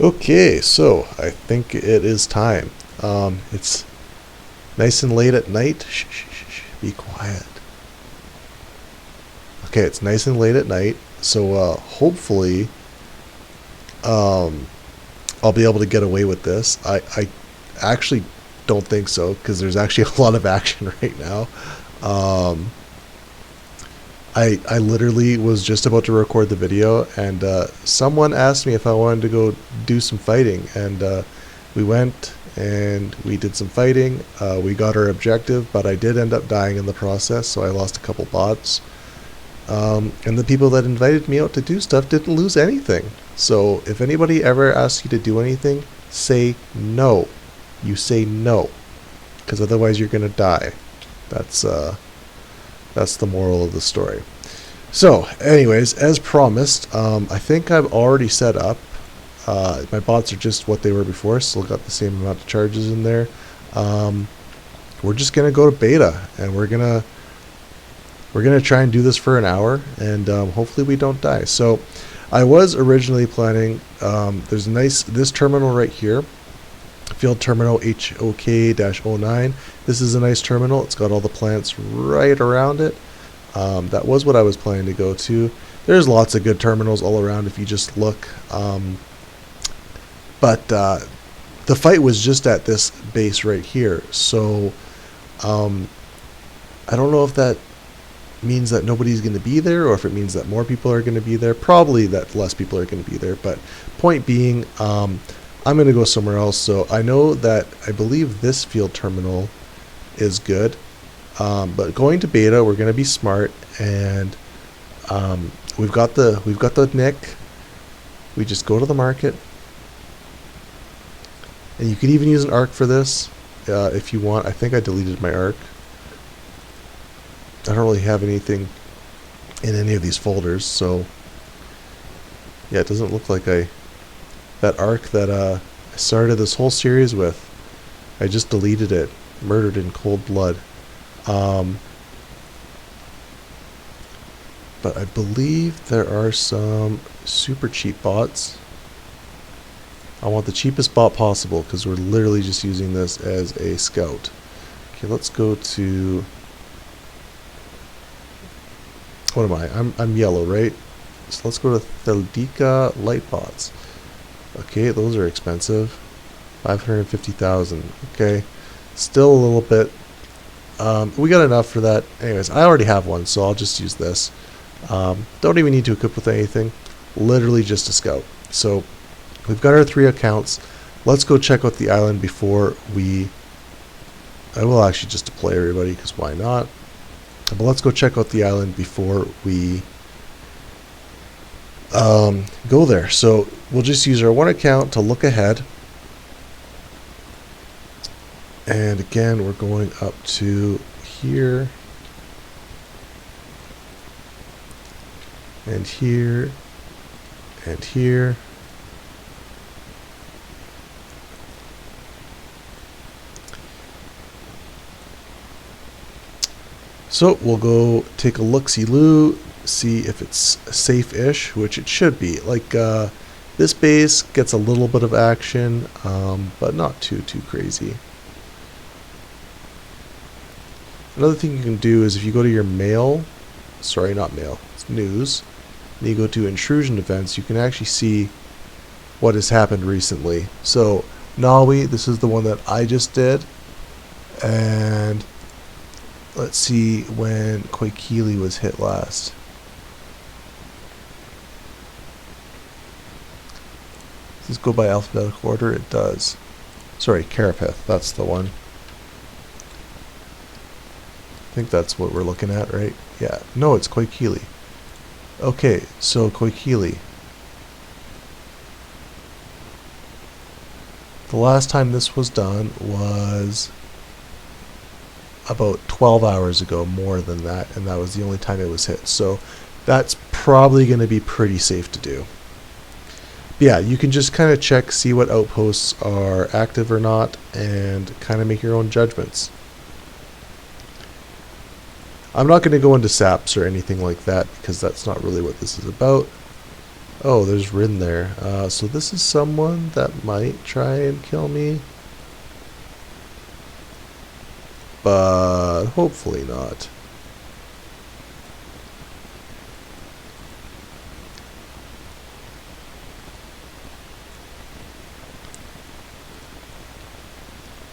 Okay, so I think it is time. It's nice and late at night. Shh, shh, shh, shh, be quiet. Okay, it's nice and late at night, so hopefully um, I'll be able to get away with this. I actually don't think so because there's actually a lot of action right now. Um, I literally was just about to record the video, and someone asked me if I wanted to go do some fighting, and we went and we did some fighting. We got our objective, but I did end up dying in the process, so I lost a couple bots. And the people that invited me out to do stuff didn't lose anything. So if anybody ever asks you to do anything, say no. You say no, because otherwise you're gonna die. That's that's the moral of the story. So, anyways, as promised, I think I've already set up. My bots are just what they were before. Still got the same amount of charges in there. Um, we're just gonna go to beta, and we're gonna try and do this for an hour, and hopefully we don't die. So, I was originally planning. There's a this terminal right here. Field terminal HOK-09. This is a nice terminal. It's got all the plants right around it. That was what I was planning to go to. There's lots of good terminals all around if you just look. But the fight was just at this base right here. So I don't know if that means that nobody's going to be there or if it means that more people are going to be there. Probably that less people are going to be there. But point being, I'm going to go somewhere else. So I know that I believe this field terminal is good. But going to beta, we're going to be smart, and we've got the nick. We just go to the market, and you could even use an arc for this if you want. I think I deleted my arc. I don't really have anything in any of these folders, so yeah, it doesn't look like that arc that I started this whole series with. I just deleted it, murdered in cold blood. But I believe there are some super cheap bots. I want the cheapest bot possible because we're literally just using this as a scout. Okay, let's go to... What am I? I'm yellow, right? So let's go to Theldika light bots. Okay, those are expensive. 550,000. Okay, still a little bit. We got enough for that. Anyways, I already have one, so I'll just use this. Don't even need to equip with anything. Literally just a scout. So we've got our 3 accounts. Let's go check out the island before we... I will actually just deploy everybody, because why not? But let's go check out the island before we go there. So we'll just use our 1 account to look ahead. And again, we're going up to here. And here. And here. So we'll go take a look-see-loo, see if it's safe-ish, which it should be. Like, this base gets a little bit of action, but not too crazy. Another thing you can do is if you go to your mail, sorry, not mail, it's news, and you go to intrusion events, you can actually see what has happened recently. So, Nawi, this is the one that I just did, and let's see when Koikili was hit last. Does this go by alphabetical order? It does. Sorry, Carapeth, that's the one. I think that's what we're looking at, right? Yeah. No, it's Koikili. Okay, so Koikili. The last time this was done was about 12 hours ago, more than that, and that was the only time it was hit. So that's probably going to be pretty safe to do. But yeah, you can just kind of check, see what outposts are active or not, and kind of make your own judgments. I'm not going to go into saps or anything like that because that's not really what this is about. Oh, there's Rin there. So this is someone that might try and kill me. But hopefully not.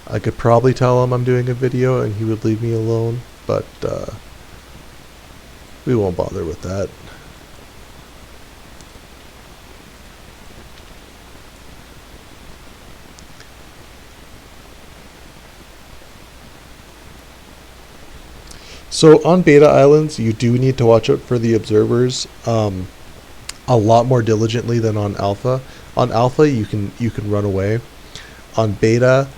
I could probably tell him I'm doing a video and he would leave me alone, but we won't bother with that. So on beta islands, you do need to watch out for the observers a lot more diligently than on alpha. On alpha, you can run away. On beta,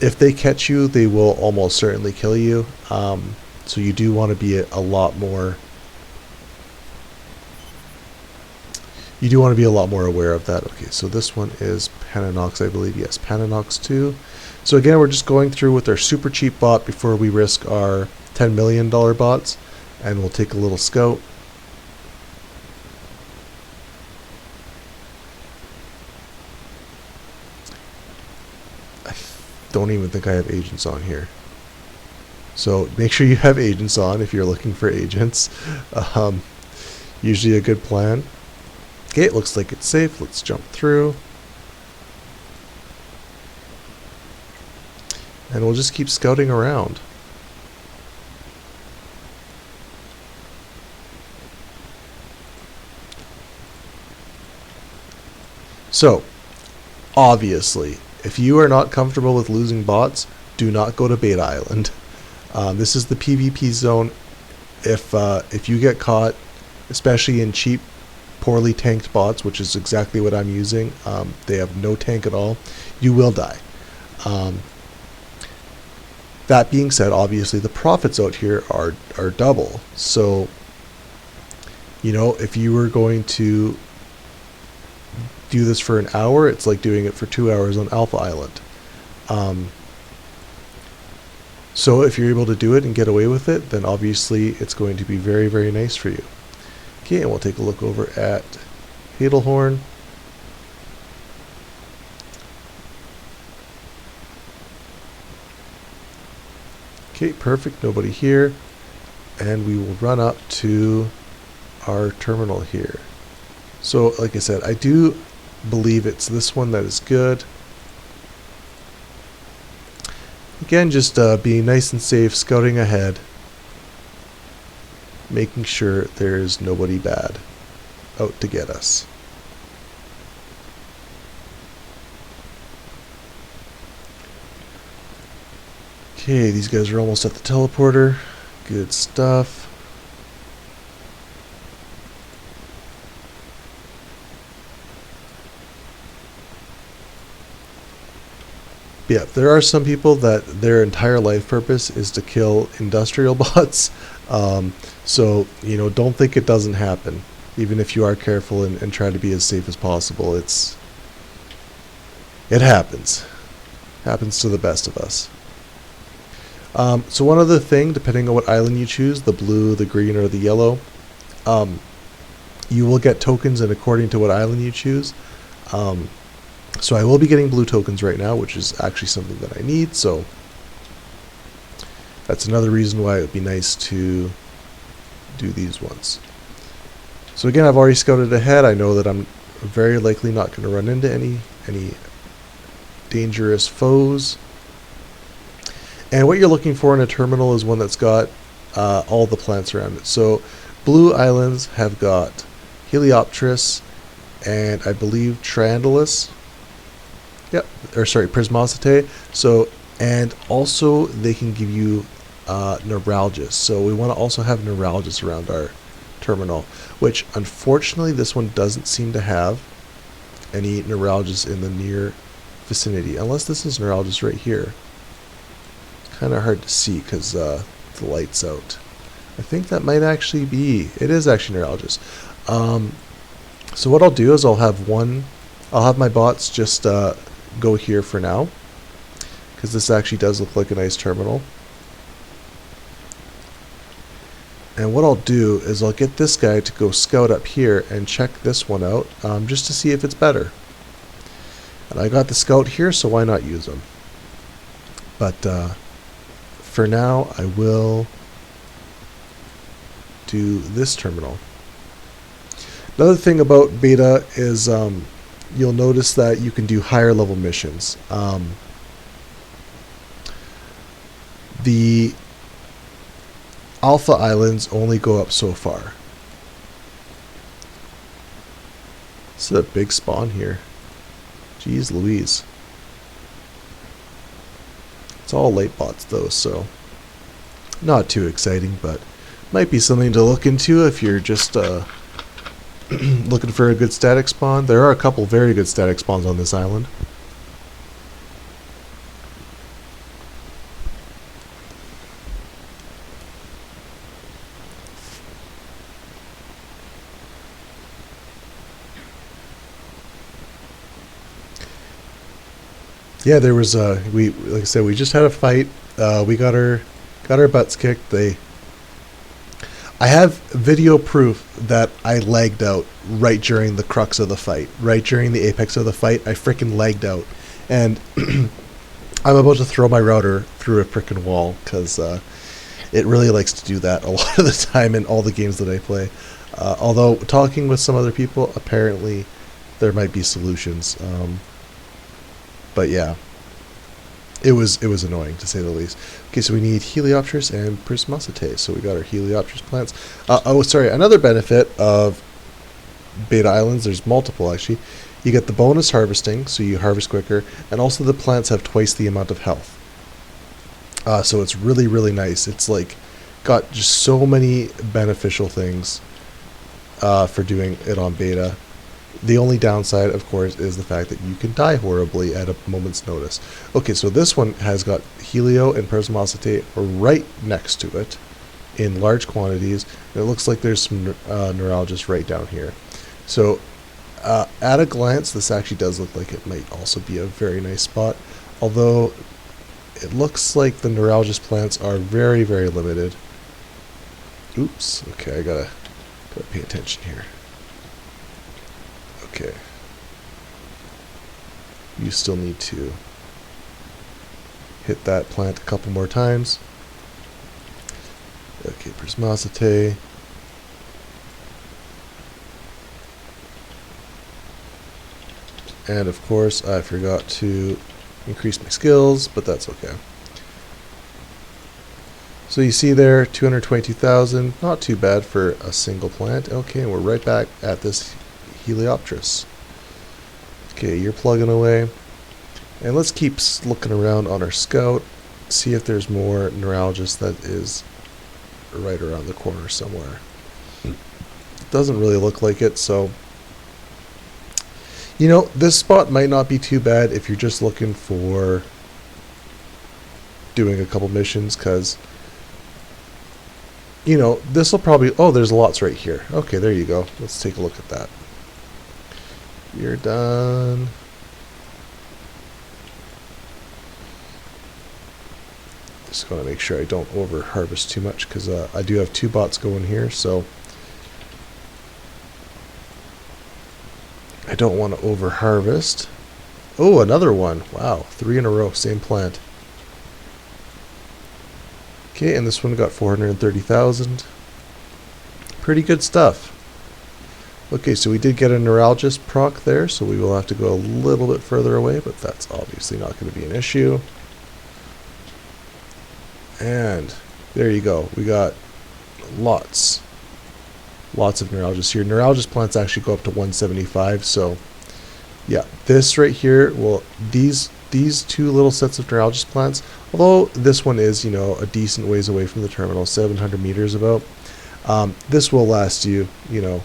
if they catch you, they will almost certainly kill you. So you do want to be a lot more. You do want to be a lot more aware of that. Okay, so this one is Pananox, I believe. Yes, Pananox 2. So again, we're just going through with our super cheap bot before we risk our $10 million bots, and we'll take a little scout. I don't even think I have agents on here. So make sure you have agents on if you're looking for agents. Usually a good plan. Okay, it looks like it's safe. Let's jump through. And we'll just keep scouting around. So, obviously, if you are not comfortable with losing bots, do not go to Beta Island. This is the PvP zone. If you get caught, especially in cheap, poorly tanked bots, which is exactly what I'm using, they have no tank at all, you will die. That being said, obviously the profits out here are double. So, you know, if you were going to do this for an hour, it's like doing it for 2 hours on Alpha Island. So if you're able to do it and get away with it, then obviously it's going to be very, very nice for you. Okay, and we'll take a look over at Hadelhorn. Okay, perfect, nobody here. And we will run up to our terminal here. So, like I said, I do believe it's this one that is good. Again, just being nice and safe, scouting ahead, making sure there's nobody bad out to get us. Okay, these guys are almost at the teleporter. Good stuff. Yeah, there are some people that their entire life purpose is to kill industrial bots. So, you know, don't think it doesn't happen. Even if you are careful and try to be as safe as possible, it happens. Happens to the best of us. So one other thing, depending on what island you choose, the blue, the green, or the yellow, you will get tokens, and according to what island you choose. So I will be getting blue tokens right now, which is actually something that I need, so that's another reason why it would be nice to do these ones. So again, I've already scouted ahead. I know that I'm very likely not going to run into any dangerous foes. And what you're looking for in a terminal is one that's got all the plants around it. So blue islands have got Heliopteris and I believe Triandalus. Yep, or sorry, Prismositae. So, and also they can give you Neuralgus. So we want to also have Neuralgus around our terminal, which unfortunately this one doesn't seem to have any Neuralgus in the near vicinity, unless this is Neuralgus right here. It's kind of hard to see because the light's out. I think that might actually be, it is actually Neuralgus. So what I'll do is I'll have my bots just go here for now, because this actually does look like a nice terminal. And what I'll do is I'll get this guy to go scout up here and check this one out, just to see if it's better. And I got the scout here, so why not use him? But for now, I will do this terminal. Another thing about beta is you'll notice that you can do higher level missions. The Alpha Islands only go up so far. This is a big spawn here. Jeez Louise. It's all late bots though, so not too exciting, but might be something to look into if you're just looking for a good static spawn. There are a couple very good static spawns on this island. Yeah, there was like I said, we just had a fight. We got our butts kicked. I have video proof that I lagged out right during the crux of the fight, right during the apex of the fight. I freaking lagged out, and I'm about to throw my router through a freaking wall because it really likes to do that a lot of the time in all the games that I play. Although talking with some other people, apparently there might be solutions. But yeah, it was annoying to say the least. Okay, so we need Heliopterus and Prismacete. So we got our Heliopterus plants. Oh, sorry, another benefit of Beta Islands, there's multiple actually. You get the bonus harvesting, so you harvest quicker, and also the plants have twice the amount of health. So it's really, really nice. It's like got just so many beneficial things for doing it on beta. The only downside, of course, is the fact that you can die horribly at a moment's notice. Okay, so this one has got Helio and Prismacete right next to it in large quantities. And it looks like there's some neurologists right down here. So at a glance, this actually does look like it might also be a very nice spot. Although it looks like the neurologist plants are very, very limited. Oops, okay, I gotta pay attention here. Okay. You still need to hit that plant a couple more times. Okay, Prismacete. And of course, I forgot to increase my skills, but that's okay. So you see there, 222,000. Not too bad for a single plant. Okay, and we're right back at this Heliopterus. Okay, you're plugging away. And let's keep looking around on our scout, see if there's more neurologists that is right around the corner somewhere. Doesn't really look like it, so you know, this spot might not be too bad if you're just looking for doing a couple missions, because you know, this will probably, oh, there's lots right here. Okay, there you go. Let's take a look at that. You're done. Just want to make sure I don't over harvest too much, because I do have 2 bots going here, so I don't want to over harvest. Oh, another one. Wow, 3 in a row, same plant. Okay, and this one got 430,000. Pretty good stuff. Okay, so we did get a neurologist proc there, so we will have to go a little bit further away, but that's obviously not going to be an issue. And there you go. We got lots of neurologists here. Neurologist plants actually go up to 175, so yeah, this right here, well, these 2 little sets of neurologist plants, although this one is, you know, a decent ways away from the terminal, 700 meters about, this will last you, you know,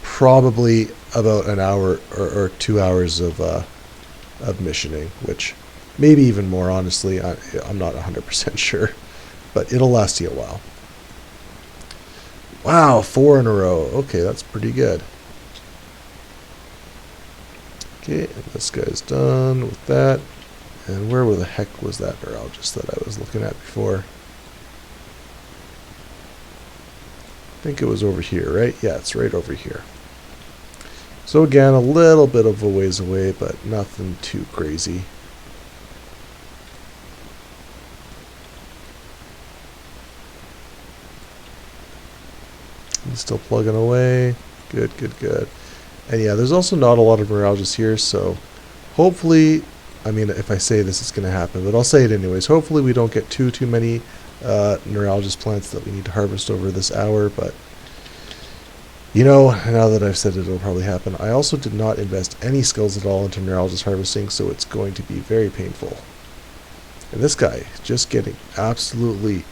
probably about an hour or 2 hours of missioning, which maybe even more, honestly. I'm not 100% sure, but it'll last you a while. Wow, 4 in a row. Okay, that's pretty good. Okay, and this guy's done with that. And where the heck was that neurologist that I was looking at before? think it was over here, right? Yeah, it's right over here. So again, a little bit of a ways away, but nothing too crazy. He's still plugging away. Good, good, good. And yeah, there's also not a lot of neuralgists here, so hopefully, I mean, if I say this, it's going to happen, but I'll say it anyways. Hopefully we don't get too many neuralgist plants that we need to harvest over this hour, but you know, now that I've said it, it'll probably happen. I also did not invest any skills at all into neuralgist harvesting, so it's going to be very painful. And this guy, just getting absolutely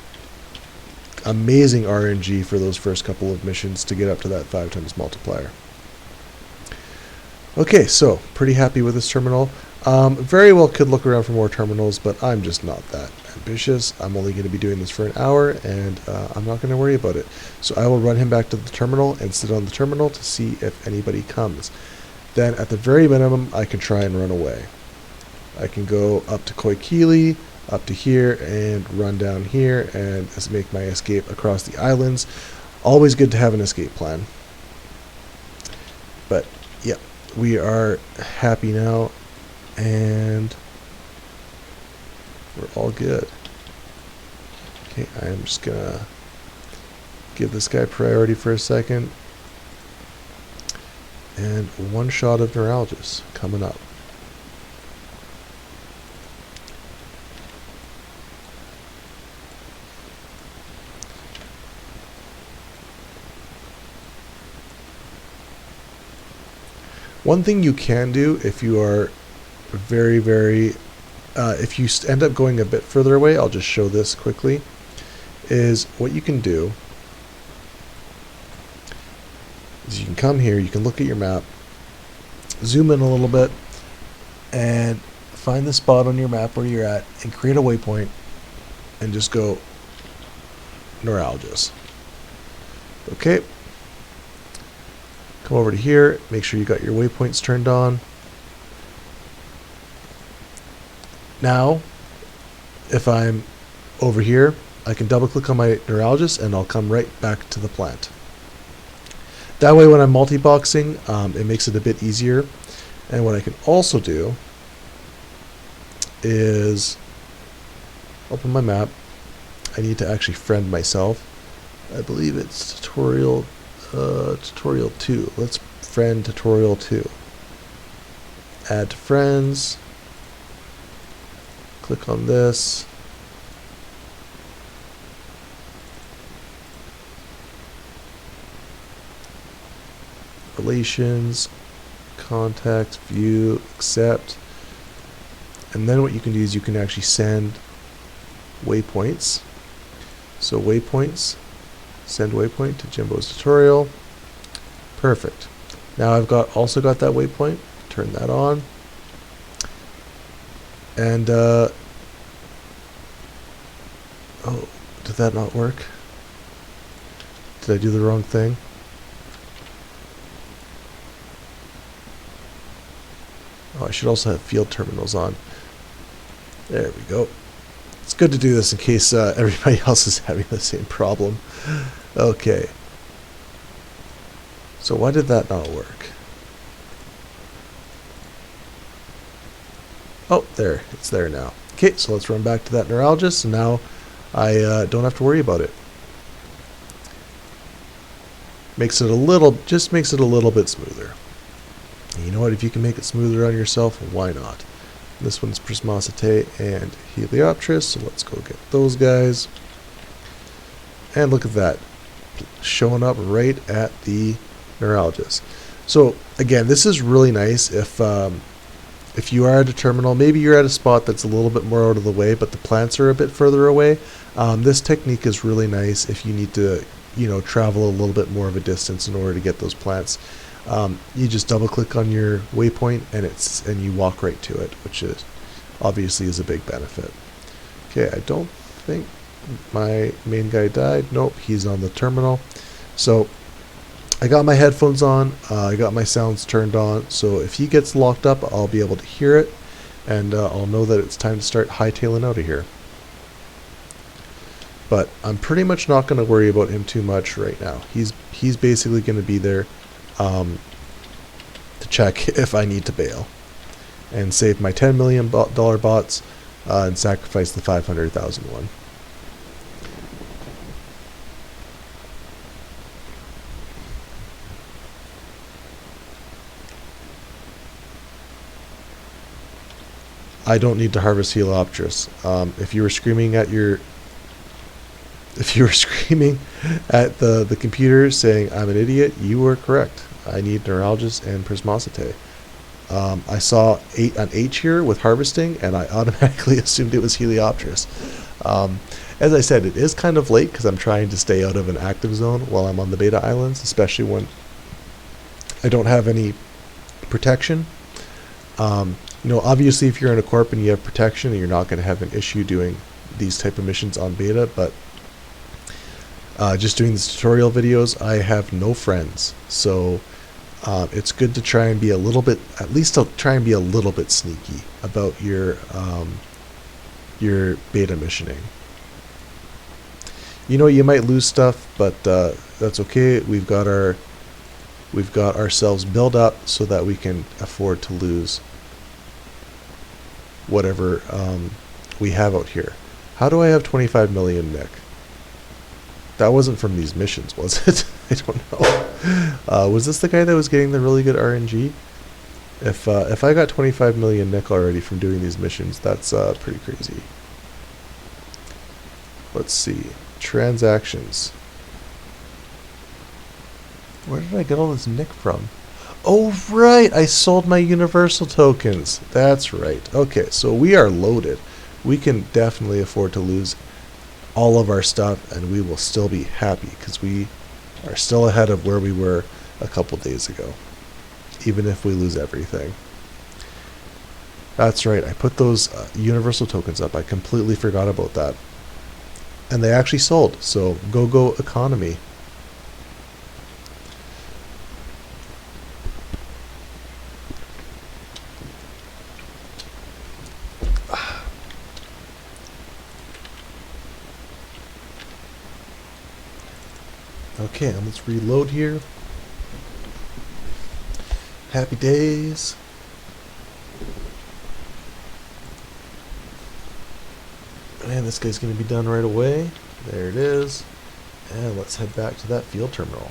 amazing RNG for those first couple of missions to get up to that 5 times multiplier. Okay, so pretty happy with this terminal. Very well could look around for more terminals, but I'm just not that ambitious. I'm only going to be doing this for an hour, and I'm not going to worry about it. So I will run him back to the terminal and sit on the terminal to see if anybody comes. Then at the very minimum, I can try and run away. I can go up to Koikili, up to here, and run down here and make my escape across the islands. Always good to have an escape plan. But yeah, we are happy now, and we're all good. Okay, I'm just gonna give this guy priority for a second. And one shot of neuralgists coming up. One thing you can do if you are if you end up going a bit further away, I'll just show this quickly, is what you can do is you can come here, you can look at your map, zoom in a little bit, and find the spot on your map where you're at, and create a waypoint, and just go neuralgists. Okay. Come over to here, make sure you got your waypoints turned on. Now, if I'm over here, I can double click on my neuralgist and I'll come right back to the plant. That way when I'm multi-boxing, it makes it a bit easier. And what I can also do is open my map. I need to actually friend myself. I believe it's tutorial 2. Let's friend tutorial 2. Add to friends. Click on this. Relations, contact, view, accept. And then what you can do is you can actually send waypoints. So waypoints. Send waypoint to Jimbo's tutorial. Perfect. Now I've also got that waypoint. Turn that on. And oh, did that not work? Did I do the wrong thing? Oh, I should also have field terminals on. There we go. It's good to do this in case everybody else is having the same problem. Okay. So why did that not work? Oh, there. It's there now. Okay, so let's run back to that neuralgist, and now I don't have to worry about it. Just makes it a little bit smoother. And you know what? If you can make it smoother on yourself, why not? This one's Prismacete and Heliopteris, so let's go get those guys. And look at that, showing up right at the neuralgist. So again, this is really nice if you are at a terminal, maybe you're at a spot that's a little bit more out of the way, but the plants are a bit further away. This technique is really nice if you need to, travel a little bit more of a distance in order to get those plants. You just double click on your waypoint and you walk right to it, which obviously is a big benefit. Okay, I don't think my main guy died. Nope, he's on the terminal. So I got my headphones on, I got my sounds turned on, so if he gets locked up, I'll be able to hear it, and I'll know that it's time to start hightailing out of here. But I'm pretty much not going to worry about him too much right now. He's basically going to be there to check if I need to bail and save my $10 million bots and sacrifice the 500,000 one. I don't need to harvest Heliopterus. If you were screaming at the computer saying I'm an idiot, you were correct. I need Neuralgus and Prismositae. I saw an H here with harvesting, and I automatically assumed it was Heliopterus. As I said, it is kind of late because I'm trying to stay out of an active zone while I'm on the beta islands, especially when I don't have any protection. Obviously if you're in a corp and you have protection, you're not going to have an issue doing these type of missions on beta, but just doing these tutorial videos, I have no friends, so it's good to try and be a little bit, at least I'll try and be a little bit sneaky about your beta missioning. You might lose stuff, but that's okay. We've got ourselves built up so that we can afford to lose whatever we have out here. How do I have 25 million, Nick? That wasn't from these missions, was it? I don't know. Was this the guy that was getting the really good RNG? If I got 25 million Nick already from doing these missions, that's pretty crazy. Let's see. Transactions. Where did I get all this Nick from? Oh, right! I sold my universal tokens. That's right. Okay, so we are loaded. We can definitely afford to lose all of our stuff, and we will still be happy because we are still ahead of where we were a couple days ago, even if we lose everything. That's right. I put those universal tokens up. I completely forgot about that. And they actually sold, so go economy. Okay, and let's reload here. Happy days. And this guy's going to be done right away. There it is. And let's head back to that field terminal.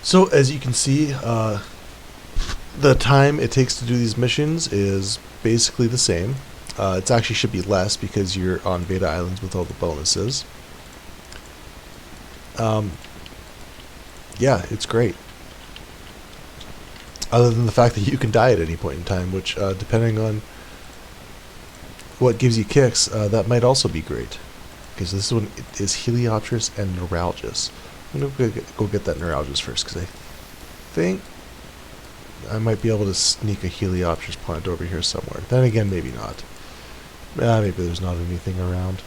So as you can see, the time it takes to do these missions is basically the same. It actually should be less because you're on beta islands with all the bonuses. Yeah, it's great. Other than the fact that you can die at any point in time, which, depending on what gives you kicks, that might also be great. Because this one is Heliopterus and Neuralgus. I'm going to go get that Neuralgus first, because I think I might be able to sneak a Heliopterus plant over here somewhere. Then again, maybe not. Maybe there's not anything around.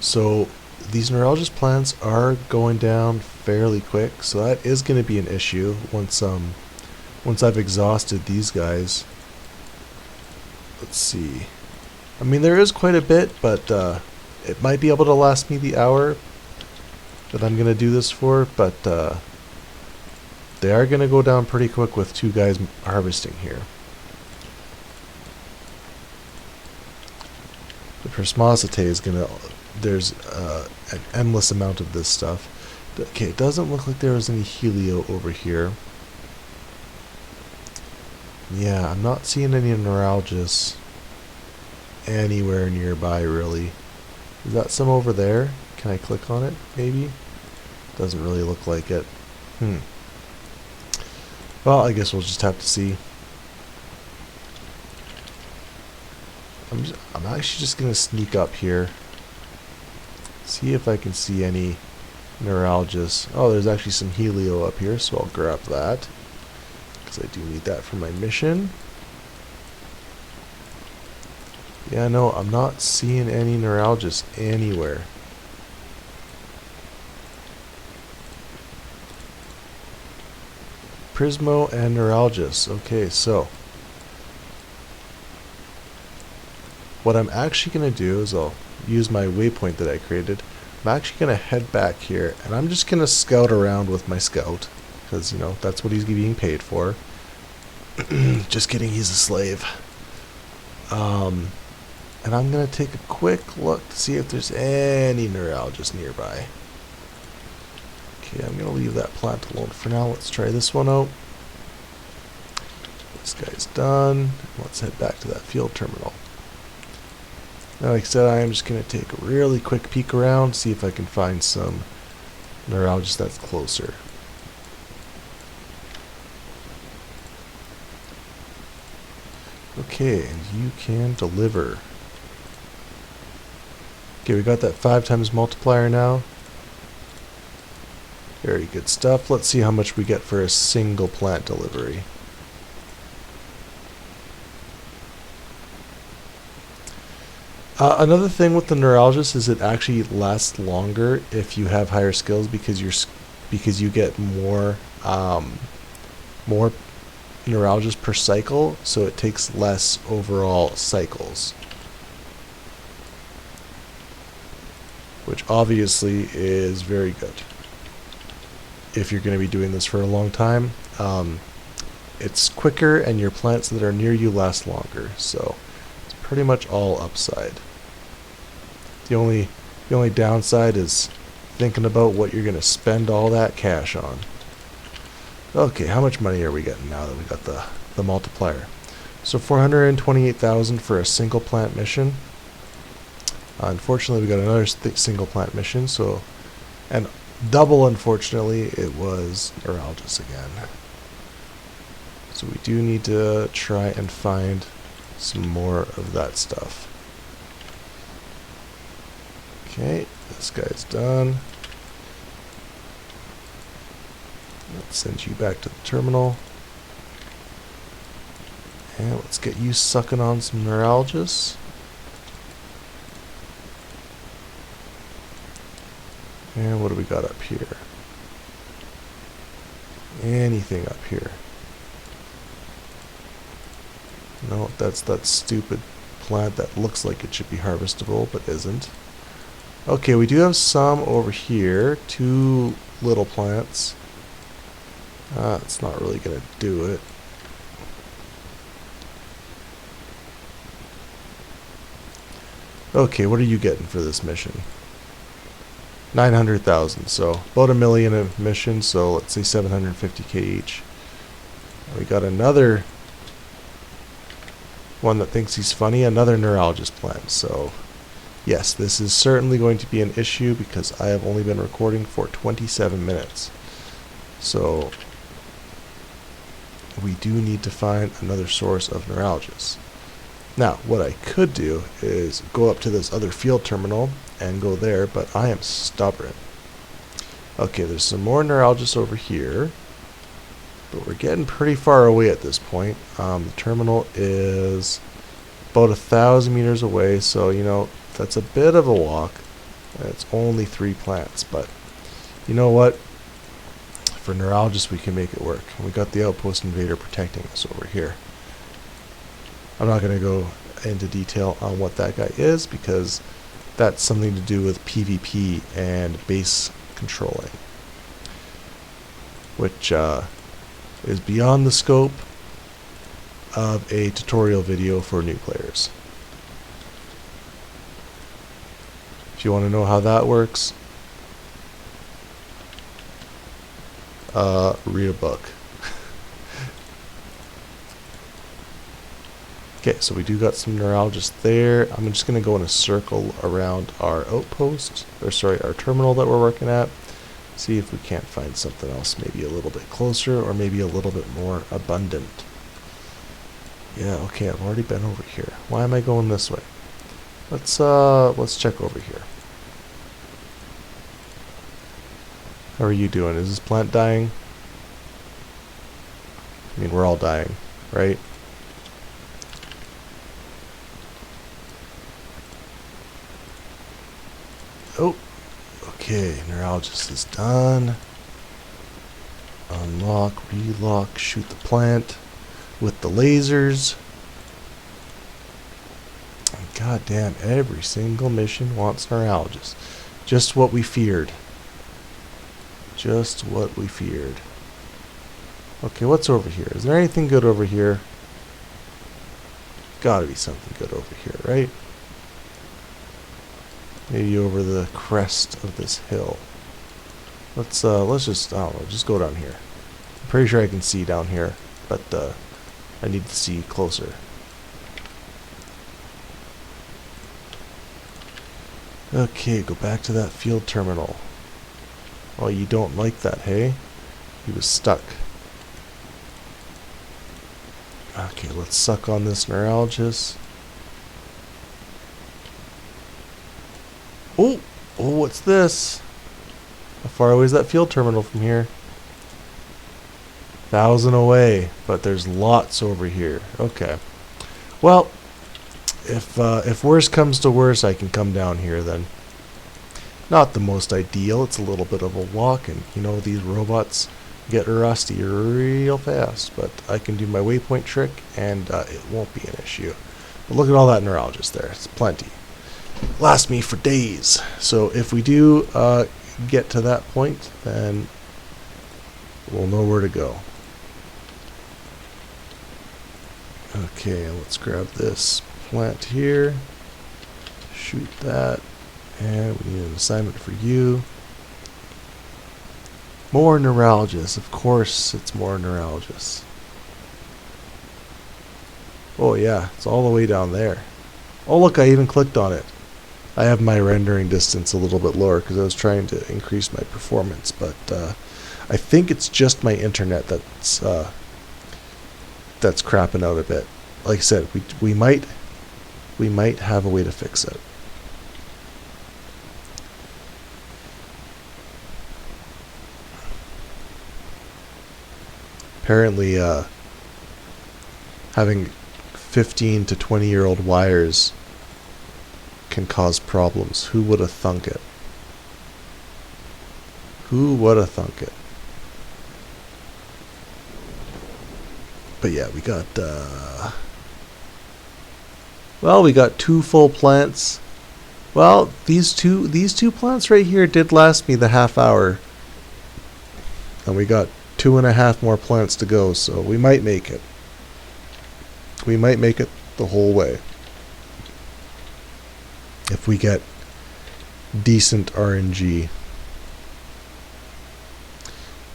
So these Neuralgus plants are going down fairly quick, so that is going to be an issue once I've exhausted these guys. Let's see. I mean, there is quite a bit, but it might be able to last me the hour that I'm going to do this for, but they are going to go down pretty quick with two guys harvesting here. The Prismositae is going to... There's an endless amount of this stuff. Okay, it doesn't look like there was any Helio over here. Yeah, I'm not seeing any Neuralgus anywhere nearby, really. Is that some over there? Can I click on it, maybe? Doesn't really look like it. Well, I guess we'll just have to see. I'm actually just going to sneak up here. See if I can see any Neuralgus. Oh, there's actually some Helio up here, so I'll grab that. Because I do need that for my mission. Yeah, no, I'm not seeing any Neuralgus anywhere. Prismo and Neuralgus. Okay, so what I'm actually going to do is I'll use my waypoint that I created. I'm actually going to head back here, and I'm just going to scout around with my scout, because, you know, that's what he's being paid for. Just kidding, he's a slave. And I'm going to take a quick look to see if there's any neuralgists nearby. Okay, I'm going to leave that plant alone for now. Let's try this one out. This guy's done. Let's head back to that field terminal. Now, like I said, I am just going to take a really quick peek around, see if I can find some neuralgists that's closer. Okay, and you can deliver. Okay, we got that 5 times multiplier now. Very good stuff. Let's see how much we get for a single plant delivery. Another thing with the neuralgist is it actually lasts longer if you have higher skills because you get more neuralgists per cycle, so it takes less overall cycles, which obviously is very good if you're going to be doing this for a long time. It's quicker and your plants that are near you last longer, so it's pretty much all upside. The only downside is thinking about what you're going to spend all that cash on. Okay, how much money are we getting now that we got the multiplier? So 428,000 for a single plant mission. Unfortunately, we got another single plant mission, so, and double, unfortunately, it was neuralgists again. So we do need to try and find some more of that stuff. Okay, this guy's done. Let's send you back to the terminal. And let's get you sucking on some neuralgists. And what do we got up here? Anything up here? No, that's that stupid plant that looks like it should be harvestable, but isn't. Okay, we do have some over here. 2 little plants. It's not really going to do it. Okay, what are you getting for this mission? 900,000, so about $1 million a mission, so let's say 750k each. We got another one that thinks he's funny, another neuralgist plant, so yes, this is certainly going to be an issue because I have only been recording for 27 minutes. So we do need to find another source of neuralgists. Now, what I could do is go up to this other field terminal and go there, but I am stubborn. Okay, there's some more neuralgists over here, but we're getting pretty far away at this point. The terminal is about 1,000 meters away, so, you know, that's a bit of a walk. It's only 3 plants, but you know what? For neurologists, we can make it work. We got the outpost invader protecting us over here. I'm not going to go into detail on what that guy is because that's something to do with PvP and base controlling, which is beyond the scope of a tutorial video for new players. If you want to know how that works, read a book. Okay, so we do got some neurologists there. I'm just going to go in a circle around our outpost, or sorry, our terminal that we're working at. See if we can't find something else maybe a little bit closer or maybe a little bit more abundant. Yeah, okay, I've already been over here. Why am I going this way? Let's check over here. How are you doing? Is this plant dying? I mean, we're all dying, right? Oh, okay, neurologist is done. Unlock, relock, shoot the plant with the lasers. God damn, every single mission wants neuralgists. Just what we feared. Just what we feared. Okay, what's over here? Is there anything good over here? Gotta be something good over here, right? Maybe over the crest of this hill. Let's just, I don't know, just go down here. I'm pretty sure I can see down here, but I need to see closer. Okay, go back to that field terminal. Oh, you don't like that, hey? He was stuck. Okay, let's suck on this neuralgist. Oh! Oh, what's this? How far away is that field terminal from here? 1,000 away, but there's lots over here. Okay. Well, if worse comes to worse, I can come down here then. Not the most ideal. It's a little bit of a walk, and you know these robots get rusty real fast. But I can do my waypoint trick, and it won't be an issue. But look at all that neurologist there. It's plenty. Last me for days. So if we do get to that point, then we'll know where to go. Okay, let's grab this plant here. Shoot that. And we need an assignment for you. More neurologists. Of course it's more neurologists. Oh yeah, it's all the way down there. Oh look, I even clicked on it. I have my rendering distance a little bit lower because I was trying to increase my performance, but I think it's just my internet that's crapping out a bit. Like I said, we might have a way to fix it. Apparently, having 15 to 20-year-old wires can cause problems. Who would have thunk it? Who would have thunk it? But yeah, we got well, we got 2 full plants. Well, these two plants right here did last me the half hour, and we got 2.5 more plants to go, so we might make it. We might make it the whole way if we get decent RNG.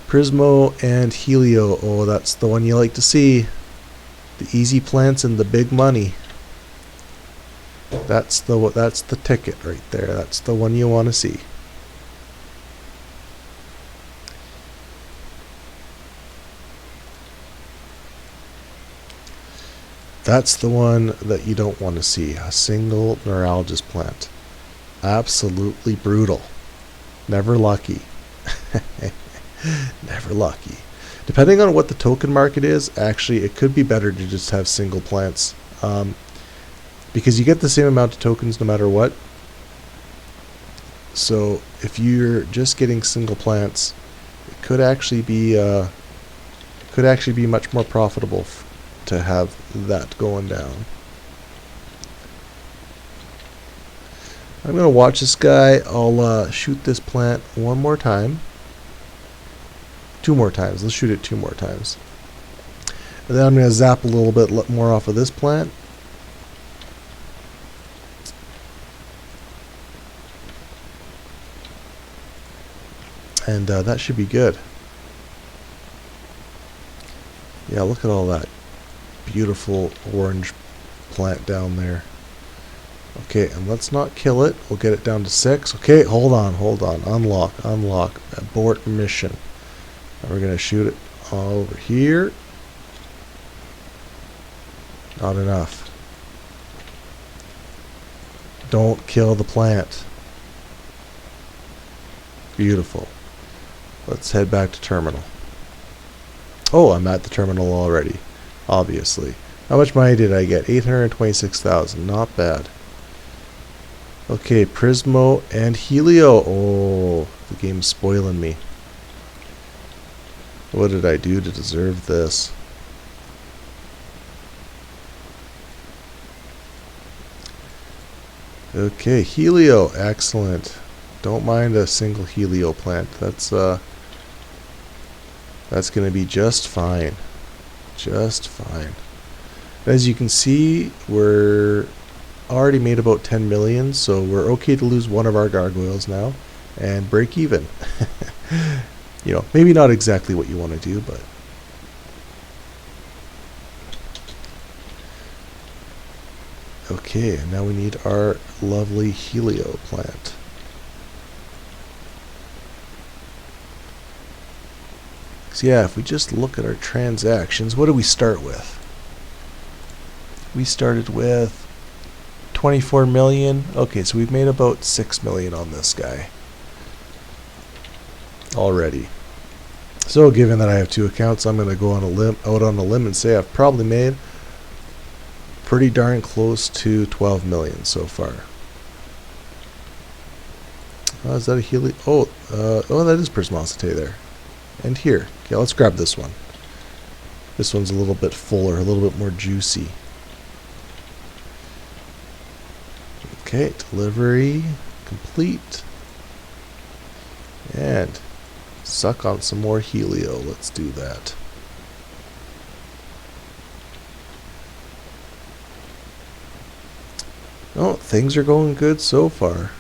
Prismo and Helio. Oh, that's the one you like to see. The easy plants and the big money. That's the ticket right there. That's the one you want to see. That's the one that you don't want to see. A single neurologist plant. Absolutely brutal. Never lucky. Never lucky. Depending on what the token market is, actually it could be better to just have single plants. Because you get the same amount of tokens no matter what. So if you're just getting single plants, it could actually be much more profitable to have that going down. I'm gonna watch this guy. I'll shoot this plant one more time. 2 more times. Let's shoot it 2 more times. And then I'm gonna zap a little bit more off of this plant. And that should be good. Yeah, look at all that beautiful orange plant down there. Okay, and let's not kill it. We'll get it down to 6. Okay, hold on. Unlock. Abort mission. And we're going to shoot it over here. Not enough. Don't kill the plant. Beautiful. Let's head back to terminal. Oh, I'm at the terminal already. Obviously. How much money did I get? 826,000. Not bad. Okay, Prismo and Helio. Oh, the game's spoiling me. What did I do to deserve this? Okay, helio, excellent. Don't mind a single helio plant. That's going to be just fine. Just fine. As you can see, we're already made about 10 million, so we're okay to lose one of our gargoyles now and break even. You know, maybe not exactly what you want to do, but okay, and now we need our lovely helio plant. So yeah, if we just look at our transactions, what do we start with? We started with 24 million. Okay, so we've made about 6 million on this guy already. So given that I have two accounts, I'm going to go out on a limb and say I've probably made pretty darn close to 12 million so far. Oh, is that a helio? Oh, that is Prismosity there. And here. Okay, let's grab this one. This one's a little bit fuller, a little bit more juicy. Okay, delivery complete. And suck on some more helio. Let's do that. Oh, things are going good so far.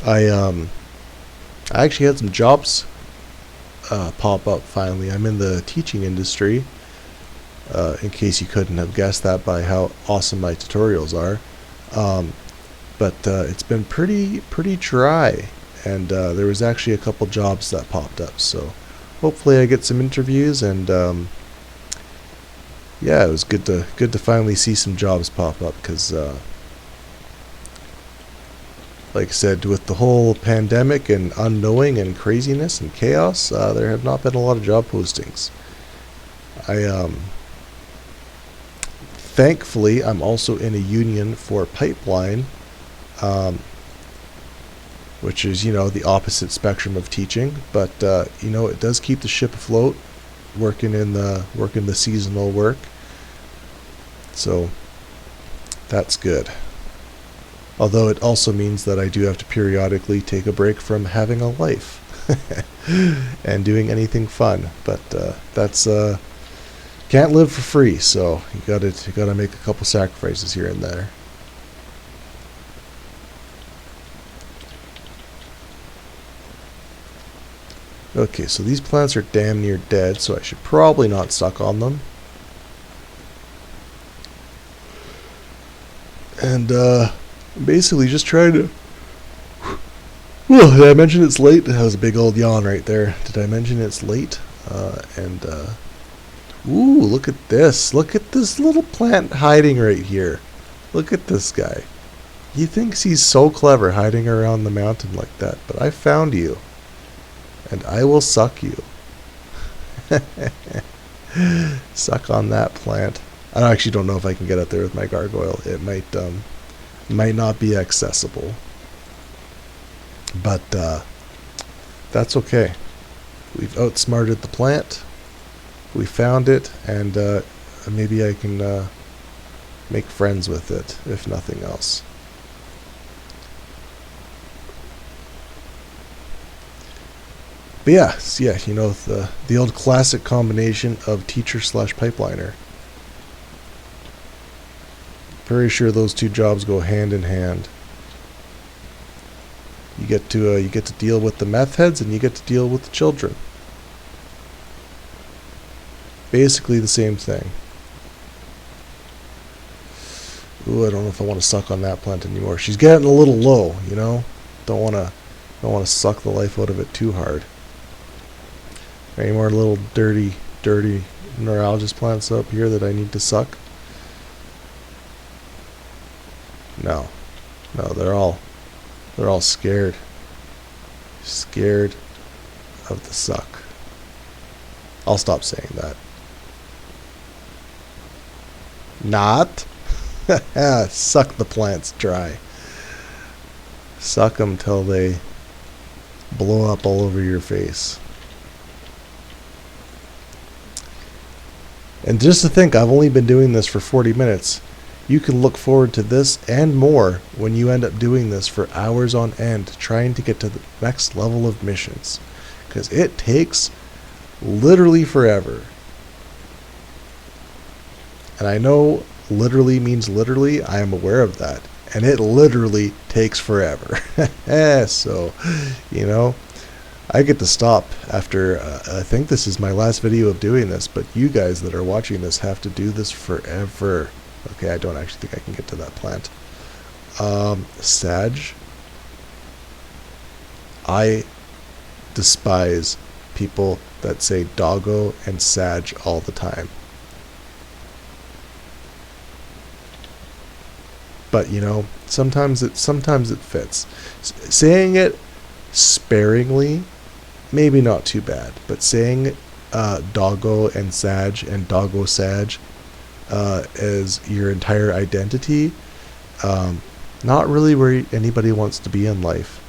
I actually had some jobs pop up finally. I'm in the teaching industry. In case you couldn't have guessed that by how awesome my tutorials are. But it's been pretty dry, and there was actually a couple jobs that popped up. So hopefully I get some interviews, and yeah, it was good to finally see some jobs pop up, because like I said, with the whole pandemic and unknowing and craziness and chaos, there have not been a lot of job postings. Thankfully, I'm also in a union for pipeline, which is, you know, the opposite spectrum of teaching. But you know, it does keep the ship afloat, working the seasonal work. So that's good. Although it also means that I do have to periodically take a break from having a life and doing anything fun. But that's can't live for free, so you gotta make a couple sacrifices here and there. Okay, so these plants are damn near dead, so I should probably not suck on them. And basically just trying to... Whoa, did I mention it's late? That was a big old yawn right there. Did I mention it's late? Ooh, look at this. Look at this little plant hiding right here. Look at this guy. He thinks he's so clever hiding around the mountain like that, but I found you. And I will suck you. Suck on that plant. I actually don't know if I can get up there with my gargoyle. It might not be accessible. But that's okay. We've outsmarted the plant. We found it, and maybe I can make friends with it, if nothing else. But yeah, you know, the old classic combination of teacher slash pipeliner. Very sure those two jobs go hand in hand. You get to deal with the meth heads, and you get to deal with the children. Basically the same thing. Ooh, I don't know if I want to suck on that plant anymore. She's getting a little low, you know. Don't want to suck the life out of it too hard. Any more little dirty neuralgus plants up here that I need to suck? No, they're all scared of the suck. I'll stop saying that. Not. Suck the plants dry. Suck them till they blow up all over your face. And just to think, I've only been doing this for 40 minutes. You can look forward to this and more when you end up doing this for hours on end, trying to get to the next level of missions. Because it takes literally forever. And I know literally means literally. I am aware of that. And it literally takes forever. So, you know, I get to stop after, I think this is my last video of doing this, but you guys that are watching this have to do this forever. Okay, I don't actually think I can get to that plant. Sag. I despise people that say doggo and sag all the time. But you know, sometimes it fits. Saying it sparingly, maybe not too bad. But saying doggo and sag and doggo sag as your entire identity, not really where anybody wants to be in life.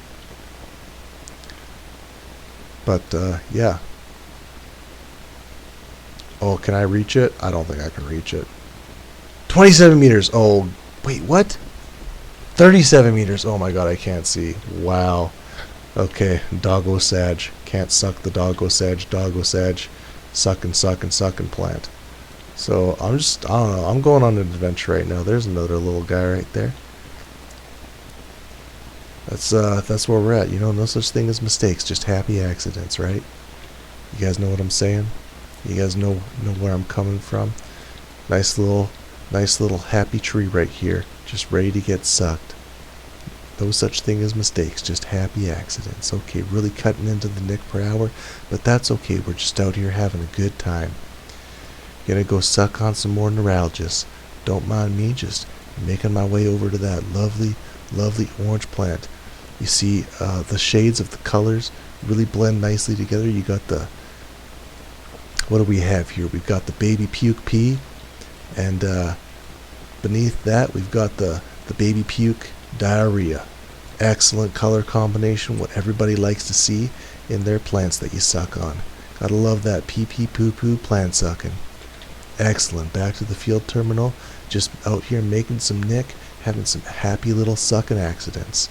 But yeah. Oh, can I reach it? I don't think I can reach it. 27 meters. Oh, wait, what? 37 meters. Oh my god, I can't see. Wow. Okay, doggo sag. Can't suck the doggo sag. Doggo sag. Suck and suck and suck and plant. So I don't know. I'm going on an adventure right now. There's another little guy right there. That's where we're at. You know, no such thing as mistakes, just happy accidents, right? You guys know what I'm saying? You guys know where I'm coming from? Nice little happy tree right here, just ready to get sucked. No such thing as mistakes, just happy accidents. Okay, really cutting into the nick per hour, but that's okay. We're just out here having a good time. Gonna go suck on some more neuralgias. Don't mind me, just making my way over to that lovely orange plant. You see the shades of the colors really blend nicely together. You got the, what do we have here? We've got the baby puke pea, and beneath that we've got the baby puke diarrhea. Excellent color combination, what everybody likes to see in their plants that you suck on. Gotta love that pee pee poo poo plant sucking. Excellent. Back to the field terminal, just out here making some nick, having some happy little sucking accidents.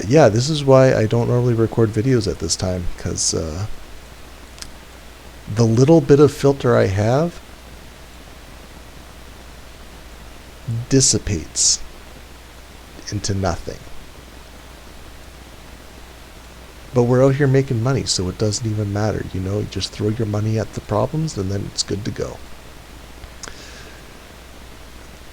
Yeah, this is why I don't normally record videos at this time, because the little bit of filter I have dissipates into nothing. But we're out here making money, so it doesn't even matter. You know, you just throw your money at the problems and then it's good to go.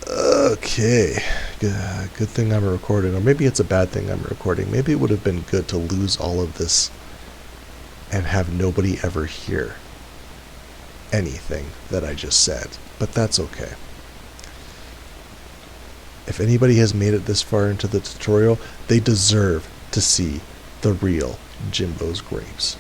Okay, good thing I'm recording, or maybe it's a bad thing I'm recording. Maybe it would have been good to lose all of this and have nobody ever hear anything that I just said, but that's okay. If anybody has made it this far into the tutorial, they deserve to see the real Jimbo's grapes.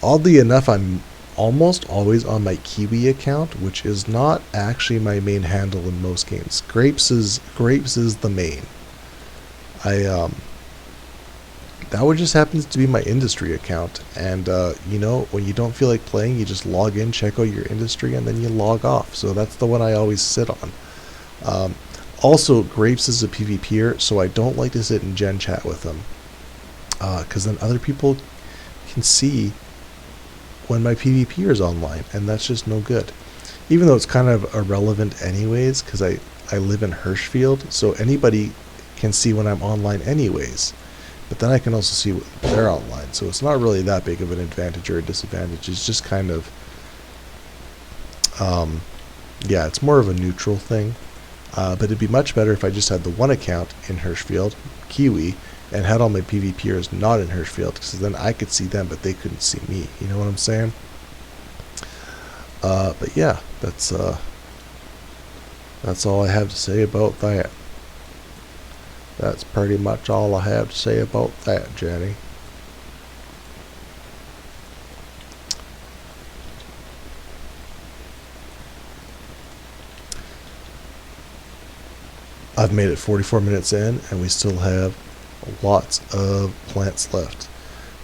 Oddly enough, I'm almost always on my Kiwi account, which is not actually my main handle in most games. Grapes is the main. That one just happens to be my industry account, and you know, when you don't feel like playing, you just log in, check out your industry, and then you log off. So that's the one I always sit on. Also, Grapes is a PvPer, so I don't like to sit in gen chat with them, because then other people can see when my PvPer is online, and that's just no good. Even though it's kind of irrelevant anyways, because I live in Hirschfield, so anybody can see when I'm online anyways. But then I can also see when they're online, so it's not really that big of an advantage or a disadvantage. It's just kind of, yeah, it's more of a neutral thing. But it'd be much better if I just had the one account in Hirschfield, Kiwi, and had all my PvPers not in Hirschfield, because then I could see them, but they couldn't see me. You know what I'm saying? But yeah, that's all I have to say about that. That's pretty much all I have to say about that, Jenny. I've made it 44 minutes in, and we still have lots of plants left.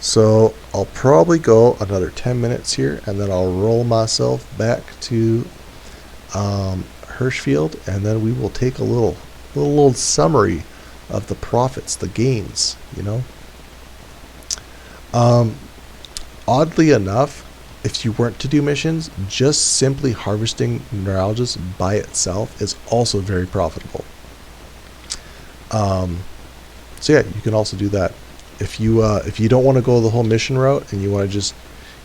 So I'll probably go another 10 minutes here, and then I'll roll myself back to Hirschfield, and then we will take a little summary of the profits, the gains. Um, Oddly enough, if you weren't to do missions, just simply harvesting neuralgias by itself is also very profitable. Um, so yeah, you can also do that. If you don't want to go the whole mission route and you want to just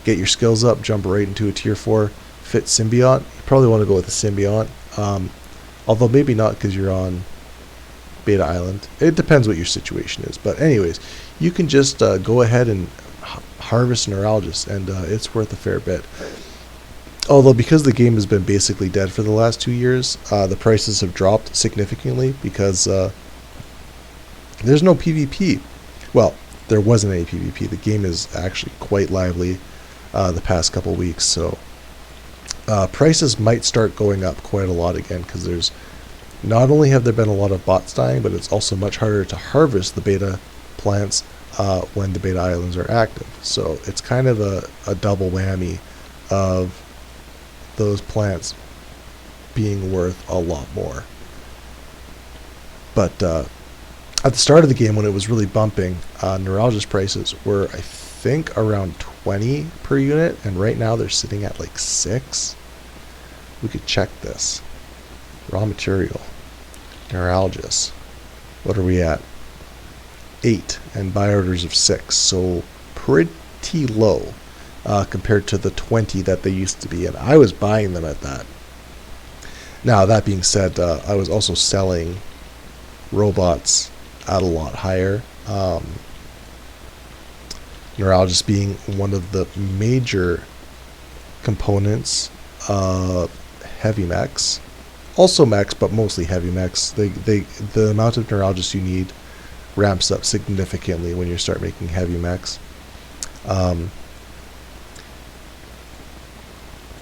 get your skills up, jump right into a tier 4 fit symbiont, you probably want to go with a symbiont. Although maybe not, because you're on Beta Island. It depends what your situation is. But anyways, you can just go ahead and harvest neuralgias, and it's worth a fair bit. Although because the game has been basically dead for the last 2 years, the prices have dropped significantly because there's no PvP. Well, there wasn't any PvP. The game is actually quite lively the past couple weeks, so prices might start going up quite a lot again, because there's not only have there been a lot of bots dying, but it's also much harder to harvest the beta plants when the beta islands are active. So it's kind of a double whammy of those plants being worth a lot more. But at the start of the game, when it was really bumping, neuralgia's prices were, I think, around 20 per unit, and right now they're sitting at like 6. We could check this. Raw material, neuralgias. What are we at? 8, and buy orders of 6. So pretty low compared to the 20 that they used to be, and I was buying them at that. Now, that being said, I was also selling robots at a lot higher. Neuralgias being one of the major components of heavy mechs. Also mechs, but mostly heavy mechs. The amount of neuralgias you need ramps up significantly when you start making heavy mechs. But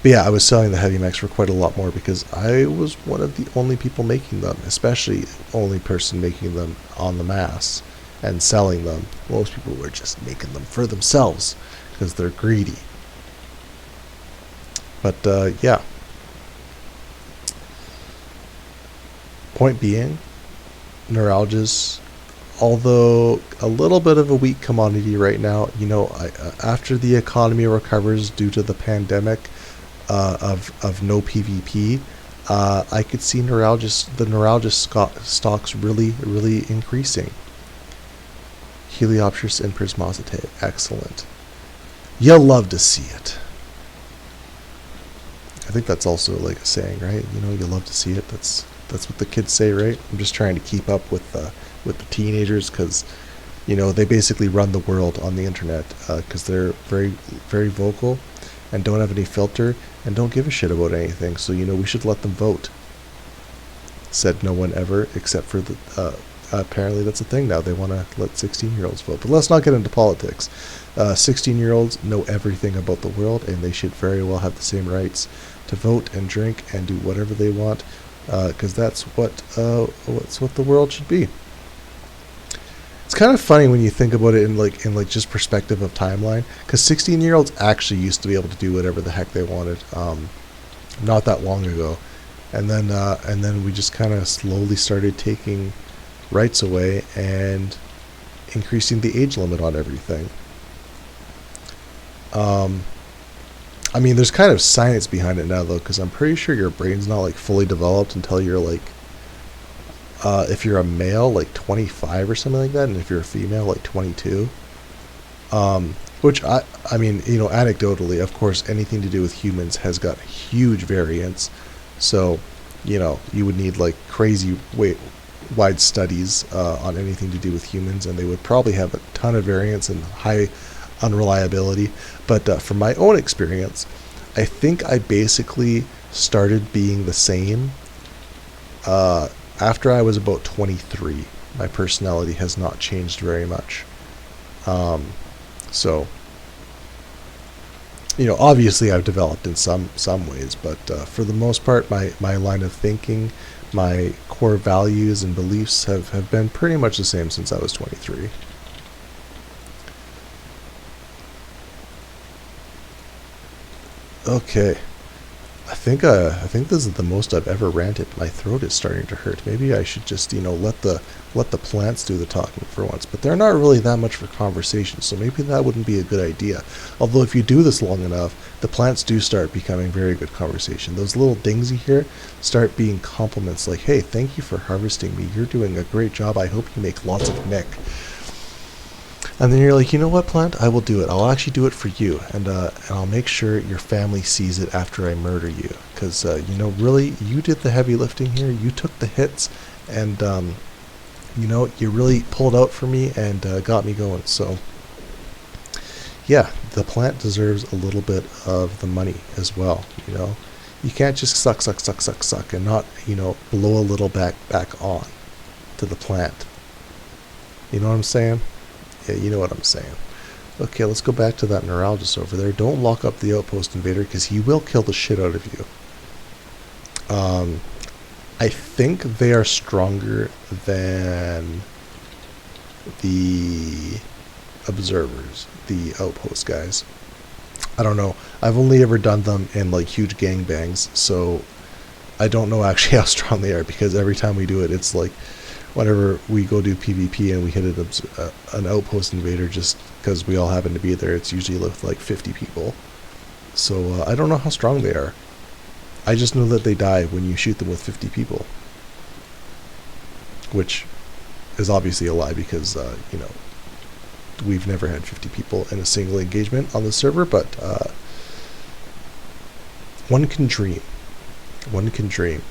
yeah, I was selling the heavy mechs for quite a lot more because I was one of the only people making them, especially only person making them on the mass and selling them. Most people were just making them for themselves because they're greedy. But yeah. Point being, neuralgias, although a little bit of a weak commodity right now, after the economy recovers due to the pandemic of no PvP, I could see the neuralgia stocks really increasing. Heliopterus and Prismositae, excellent. You'll love to see it. I think that's also like a saying, right? You love to see it. That's what the kids say, right? I'm just trying to keep up with the teenagers, because they basically run the world on the internet, because they're very, very vocal and don't have any filter and don't give a shit about anything. So we should let them vote. Said no one ever, except for the apparently that's a thing now. They want to let 16-year-olds vote. But let's not get into politics. 16-year-olds know everything about the world, and they should very well have the same rights to vote and drink and do whatever they want, because that's what the world should be. It's kind of funny when you think about it in just perspective of timeline, because 16-year-olds actually used to be able to do whatever the heck they wanted, not that long ago, and then we just kind of slowly started taking rights away and increasing the age limit on everything. I mean, there's kind of science behind it now, though, because I'm pretty sure your brain's not fully developed until you're if you're a male, 25 or something like that, and if you're a female, 22. Which I mean, anecdotally, of course, anything to do with humans has got huge variance. So, you would need crazy wide studies on anything to do with humans, and they would probably have a ton of variance and high unreliability. But from my own experience, I think I basically started being the same after I was about 23. My personality has not changed very much. So, obviously I've developed in some ways, but for the most part, my line of thinking, my core values and beliefs have been pretty much the same since I was 23. Okay. I think this is the most I've ever ranted. My throat is starting to hurt. Maybe I should just, let the plants do the talking for once. But they're not really that much for conversation, so maybe that wouldn't be a good idea. Although if you do this long enough, the plants do start becoming very good conversation. Those little dings you hear start being compliments like, "Hey, thank you for harvesting me. You're doing a great job. I hope you make lots of nick." And then you're like, "You know what, plant? I will do it. I'll actually do it for you, and I'll make sure your family sees it after I murder you, because really, you did the heavy lifting here. You took the hits, and you really pulled out for me and got me going." So, yeah, the plant deserves a little bit of the money as well. You can't just suck, suck, suck, suck, suck, and not blow a little back on to the plant. You know what I'm saying? Yeah, you know what I'm saying. Okay, let's go back to that neurologist over there. Don't lock up the outpost invader, because he will kill the shit out of you. I think they are stronger than the observers, the outpost guys. I don't know. I've only ever done them in like huge gangbangs, so I don't know actually how strong they are, because every time we do it, it's like whenever we go do PvP and we hit an outpost invader, just because we all happen to be there, it's usually with like 50 people. So I don't know how strong they are. I just know that they die when you shoot them with 50 people. Which is obviously a lie, because, we've never had 50 people in a single engagement on the server, but one can dream. One can dream.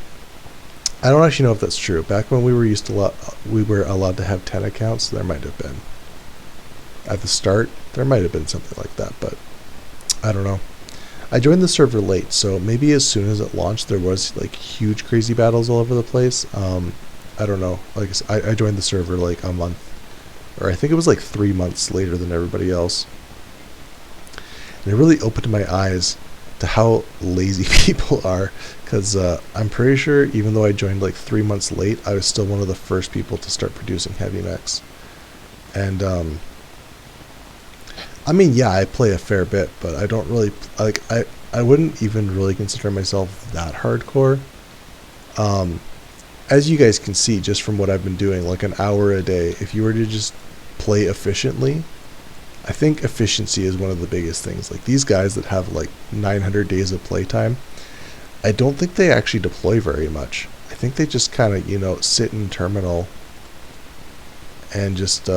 I don't actually know if that's true. Back when we were allowed to have 10 accounts, there might have been. At the start, there might have been something like that, but I don't know. I joined the server late, so maybe as soon as it launched, there was like huge crazy battles all over the place. I don't know. Like I joined the server like a month, or I think it was like 3 months later than everybody else. And it really opened my eyes to how lazy people are, because I'm pretty sure even though I joined like 3 months late, I was still one of the first people to start producing heavy mechs. And I mean, yeah, I play a fair bit, but I don't really like. I wouldn't even really consider myself that hardcore. As you guys can see, just from what I've been doing, like an hour a day, if you were to just play efficiently, I think efficiency is one of the biggest things. Like these guys that have like 900 days of playtime, I don't think they actually deploy very much. I think they just kind of, sit in terminal and just,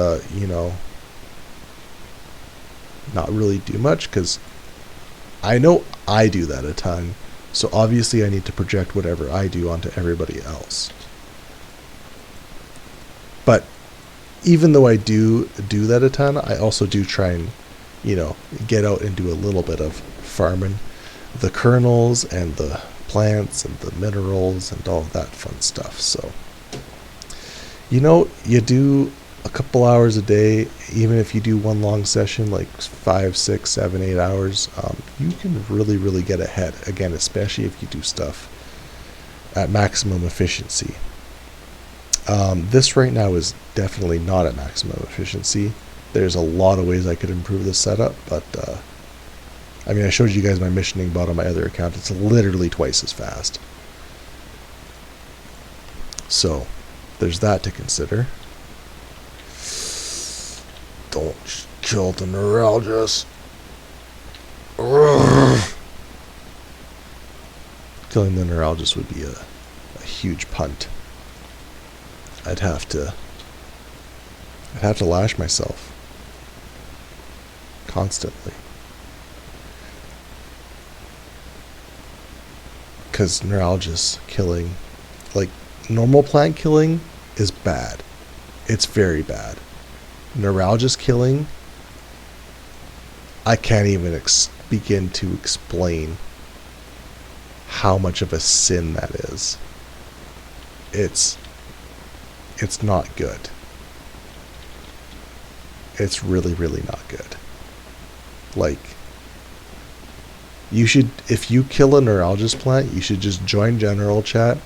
not really do much, because I know I do that a ton. So obviously I need to project whatever I do onto everybody else. But even though I do that a ton, I also do try and, get out and do a little bit of farming the kernels and the plants and the minerals and all that fun stuff. So, you do a couple hours a day, even if you do one long session, like 5, 6, 7, 8 hours, you can really, really get ahead. Again, especially if you do stuff at maximum efficiency. This right now is definitely not at maximum efficiency. There's a lot of ways I could improve this setup, but I showed you guys my missioning bot on my other account. It's literally twice as fast. So, there's that to consider. Don't kill the neurologist. Killing the neurologist would be a huge punt. I'd have to lash myself constantly, because neurologist killing, like normal plant killing, is bad. It's very bad. Neurologist killing, I can't even begin to explain how much of a sin that is. It's not good. It's really, really not good. Like, you should, if you kill a neurologist plant, you should just join general chat,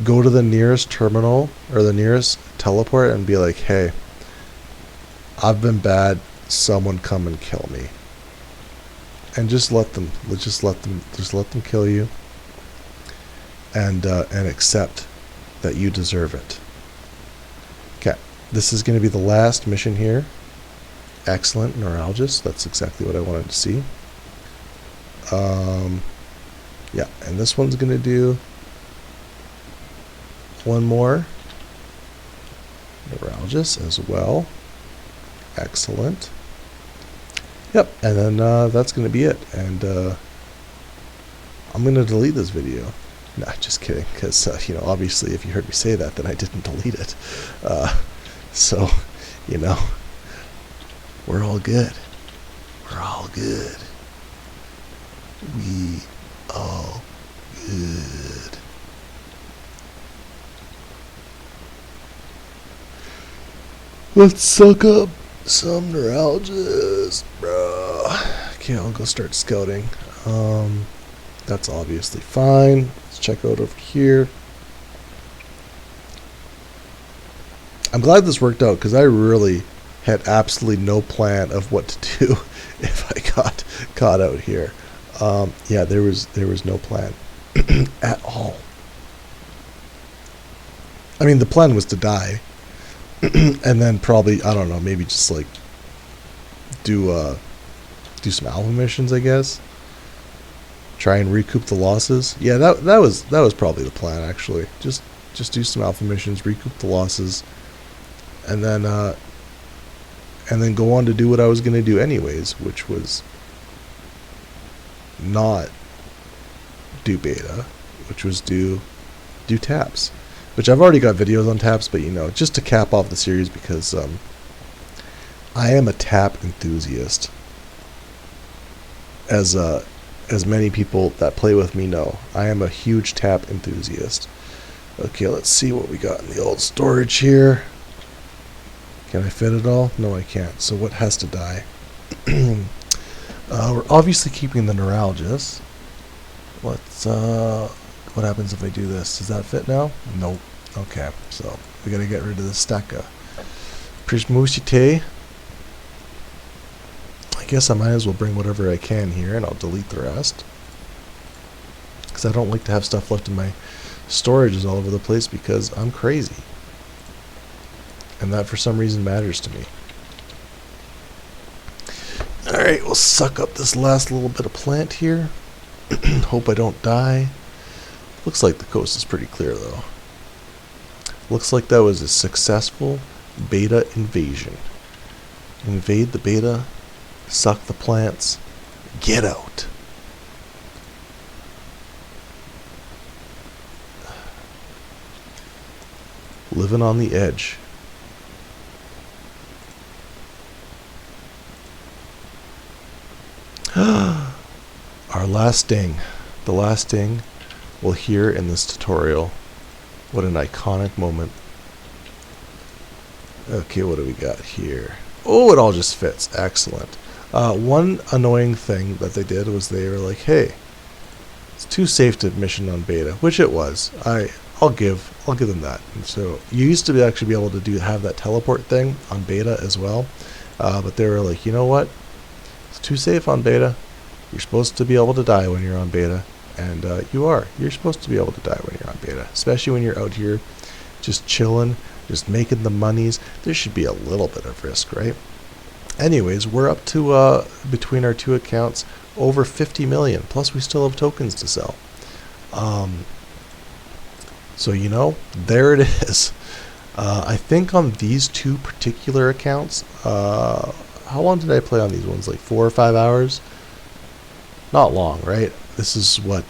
go to the nearest terminal or the nearest teleport and be like, "Hey, I've been bad, someone come and kill me." and just let them kill you, and accept that you deserve it. Okay, this is going to be the last mission here. Excellent, neurologist. That's exactly what I wanted to see. Yeah, and this one's going to do one more neurologist as well. Excellent. Yep, and then that's going to be it. And I'm going to delete this video. No, just kidding, because you know, obviously, if you heard me say that, then I didn't delete it. So, you know, we're all good. We're all good. We all good. Let's suck up some neurologists, bro. Okay, I'll go start scouting. That's obviously fine. Let's check out over here. I'm glad this worked out, because I really had absolutely no plan of what to do if I got caught out here. Yeah, there was no plan at all. I mean, the plan was to die, and then probably, I don't know, maybe just like do some alpha missions, I guess. Try and recoup the losses. Yeah, that was probably the plan, actually. Just do some alpha missions, recoup the losses, and then go on to do what I was going to do anyways, which was not do beta, which was do taps, which I've already got videos on taps, but you know, just to cap off the series, because I am a tap enthusiast, as many people that play with me know. I am a huge tap enthusiast. Okay, let's see what we got in the old storage here. Can I fit it all? No, I can't. So what has to die? We're obviously keeping the neurologist. Let's, what happens if I do this? Does that fit now? Nope. Okay, so we gotta get rid of the stacka. Prismusite. I guess I might as well bring whatever I can here, and I'll delete the rest, because I don't like to have stuff left in my storages all over the place, because I'm crazy. And that for some reason matters to me. Alright, we'll suck up this last little bit of plant here. Hope I don't die. Looks like the coast is pretty clear, though. Looks like that was a successful beta invasion. Invade the beta, suck the plants, get out. Living on the edge. Our last sting. The last sting we'll hear in this tutorial. What an iconic moment. Okay, what do we got here? Oh, it all just fits. Excellent. One annoying thing that they did was they were like, hey, it's too safe to mission on beta, which it was. I'll give them that. And so you used to actually be able to have that teleport thing on beta as well, but they were like, you know what? It's too safe on beta. You're supposed to be able to die when you're on beta, and you are. You're supposed to be able to die when you're on beta, especially when you're out here just chilling, just making the monies. There should be a little bit of risk, right? Anyways, we're up to, between our two accounts, over 50 million, plus we still have tokens to sell. So, you know, there it is. I think on these two particular accounts, how long did I play on these ones? Like 4 or 5 hours? Not long, right? This is what,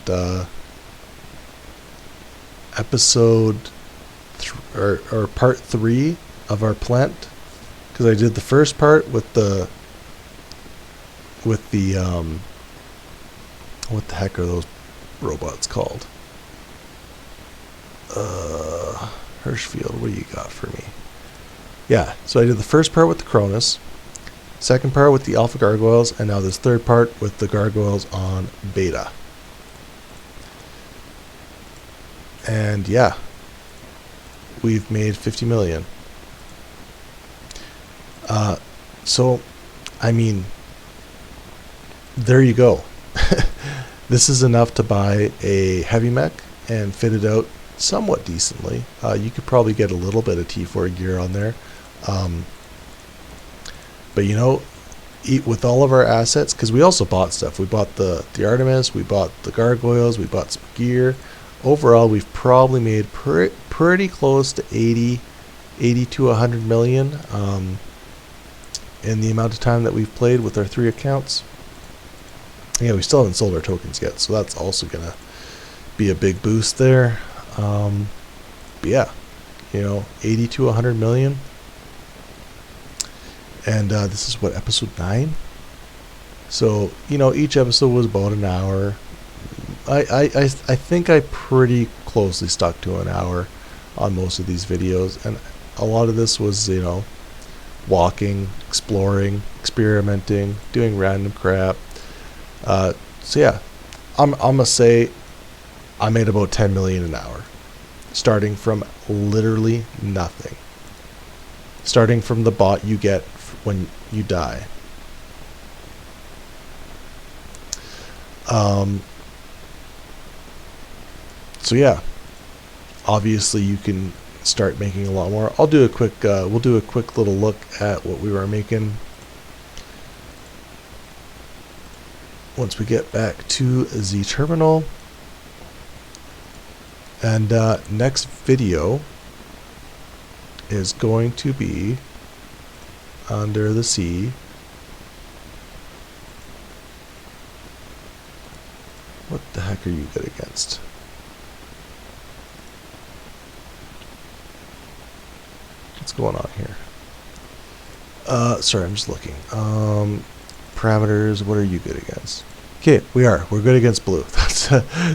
episode or part 3 of our plant, because I did the first part with the what the heck are those robots called? Hirschfield, what do you got for me? Yeah, so I did the first part with the Cronus, second part with the Alpha Gargoyles, and now this third part with the Gargoyles on Beta. And yeah, we've made 50 million. So, I mean, there you go. This is enough to buy a heavy mech and fit it out somewhat decently. You could probably get a little bit of T4 gear on there. But you know, with all of our assets, because we also bought stuff. We bought the Artemis, we bought the gargoyles, we bought some gear. Overall, we've probably made pretty close to 80 to 100 million in the amount of time that we've played with our 3 accounts. Yeah, we still haven't sold our tokens yet, so that's also gonna be a big boost there. But yeah, you know, 80 to 100 million. And this is what, episode 9? So, you know, each episode was about an hour. I think I pretty closely stuck to an hour on most of these videos, and a lot of this was, you know, walking, exploring, experimenting, doing random crap. So yeah, I'm gonna say I made about 10 million an hour, starting from literally nothing. Starting from the bot you get when you die. So yeah, obviously you can start making a lot more. I'll do a quick, we'll do a quick little look at what we were making once we get back to Z Terminal. And next video is going to be Under the Sea. What the heck are you good against? What's going on here? Sorry, I'm just looking. Parameters, what are you good against? Okay, we're good against blue.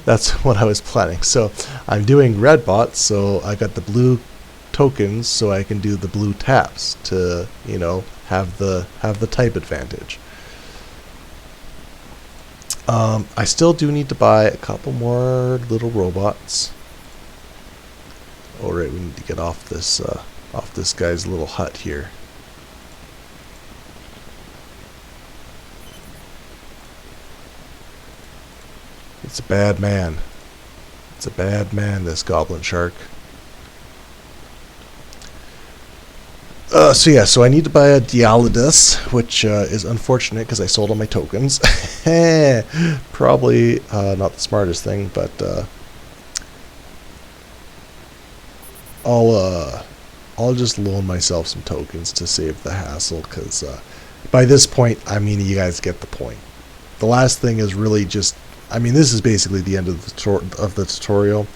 That's what I was planning. So I'm doing red bots, so I got the blue tokens, so I can do the blue taps to, you know, have the type advantage. I still do need to buy a couple more little robots. All right, we need to get off this guy's little hut here. It's a bad man. It's a bad man, this goblin shark. So yeah, so I need to buy a Dialydus, which is unfortunate because I sold all my tokens. Probably not the smartest thing, but I'll just loan myself some tokens to save the hassle, because by this point, I mean, you guys get the point. The last thing is really just, I mean, this is basically the end of the tutorial.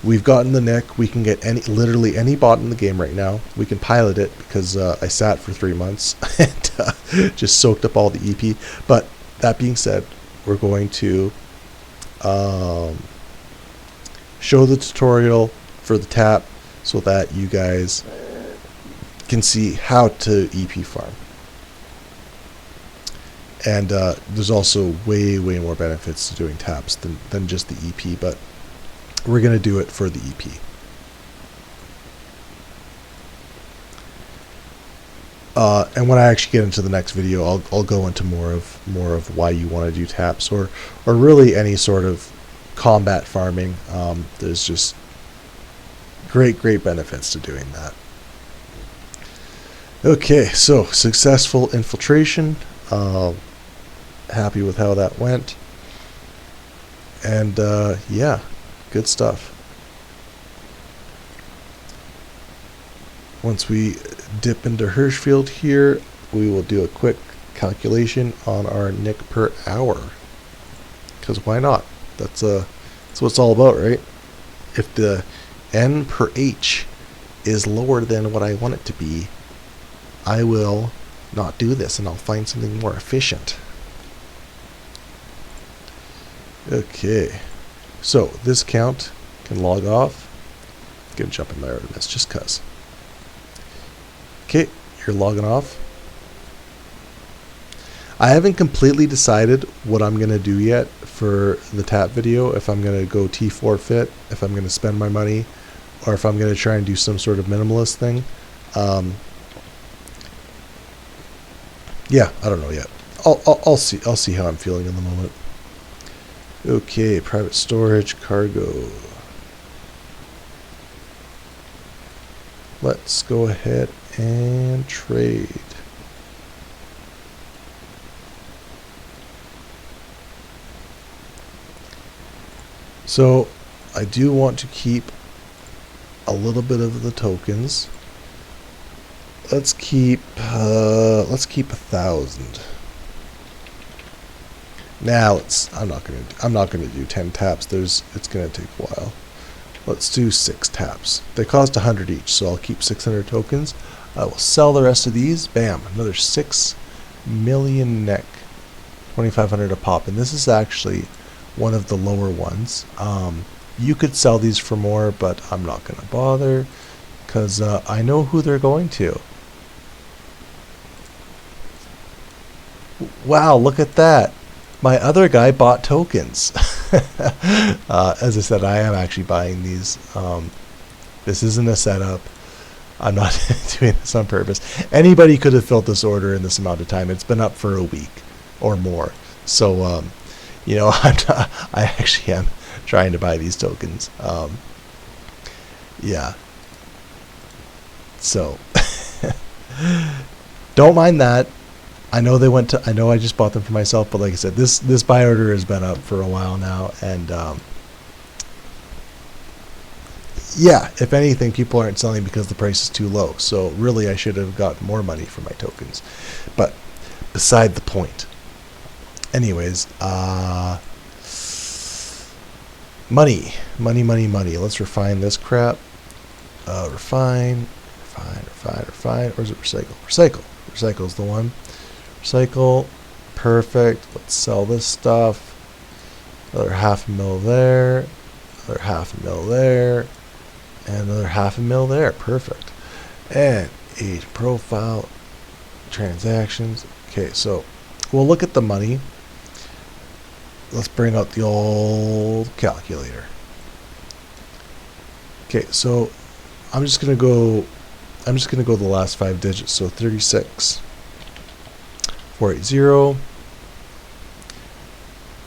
We've gotten the Nick. We can get literally any bot in the game right now. We can pilot it because I sat for 3 months and just soaked up all the EP. But that being said, we're going to show the tutorial for the tap so that you guys can see how to EP farm. And there's also way more benefits to doing taps than just the EP, but we're going to do it for the EP. And when I actually get into the next video, I'll go into more of why you want to do taps, or really any sort of combat farming. There's just great benefits to doing that. Okay, so successful infiltration. Happy with how that went. And yeah, good stuff. Once we dip into Hirschfield here, we will do a quick calculation on our nick per hour. Because why not? That's what it's all about, right? If the N per H is lower than what I want it to be, I will not do this and I'll find something more efficient. Okay, so this count can log off. I'm gonna jump in my Artemis just cuz. Okay, you're logging off. I haven't completely decided what I'm gonna do yet for the tap video. If I'm gonna go T4 fit, if I'm gonna spend my money, or if I'm gonna try and do some sort of minimalist thing. Yeah, I don't know yet. I'll see how I'm feeling in the moment. Okay, private storage, cargo. Let's go ahead and trade. So I do want to keep a little bit of the tokens. Let's keep 1,000. Now I'm not gonna do 10 taps. It's gonna take a while. Let's do 6 taps. They cost 100 each, so I'll keep 600 tokens. I will sell the rest of these. Bam, another 6 million neck, 2,500 a pop, and this is actually one of the lower ones. You could sell these for more, but I'm not gonna bother because I know who they're going to. Wow, look at that. My other guy bought tokens. As I said, I am actually buying these. This isn't a setup. I'm not doing this on purpose. Anybody could have filled this order in this amount of time. It's been up for a week or more. So, you know, I actually am trying to buy these tokens. Yeah. So, don't mind that. I know I just bought them for myself, but like I said, this buy order has been up for a while now, and yeah, if anything, people aren't selling because the price is too low. So really, I should have gotten more money for my tokens, but beside the point. Anyways, money. Let's refine this crap. Refine. Or is it recycle? Recycle's the one. Recycle, perfect. Let's sell this stuff. Another 500,000 there, another 500,000 there, and another 500,000 there. Perfect. And age profile, transactions. Okay, so we'll look at the money. Let's bring out the old calculator. Okay, so I'm just gonna go the last 5 digits. So 36. 480,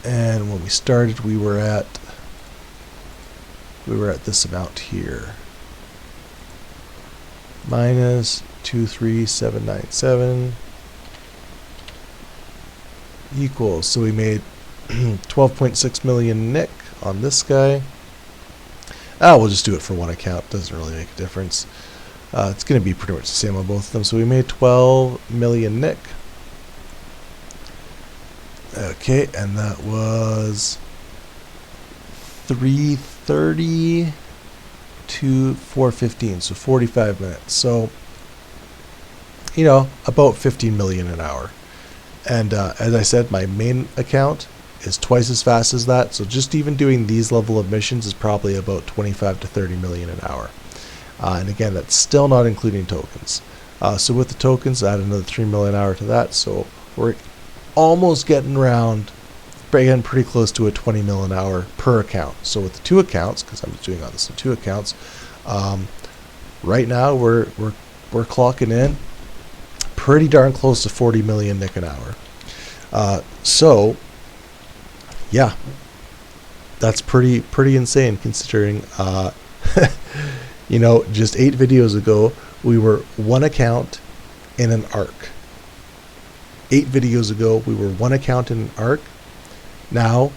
and when we started we were at this amount here, minus 23797 equals, so we made 12.6 million nick on this guy. We'll just do it for one account, doesn't really make a difference. It's going to be pretty much the same on both of them. So we made 12 million nick. Okay, and that was 3:30 to 4:15, so 45 minutes. So, you know, about 15 million an hour. And as I said, my main account is twice as fast as that. So just even doing these level of missions is probably about 25 to 30 million an hour. And again, that's still not including tokens. So with the tokens, add another 3 million an hour to that. So we're almost getting pretty close to a 20 mil an hour per account. So with the 2 accounts, because I'm doing all this in 2 accounts, right now we're clocking in pretty darn close to 40 million nick an hour. So yeah, that's pretty insane considering you know, just 8 videos ago we were 1 account in an arc. 8 videos ago we were 1 account in an arc. Now,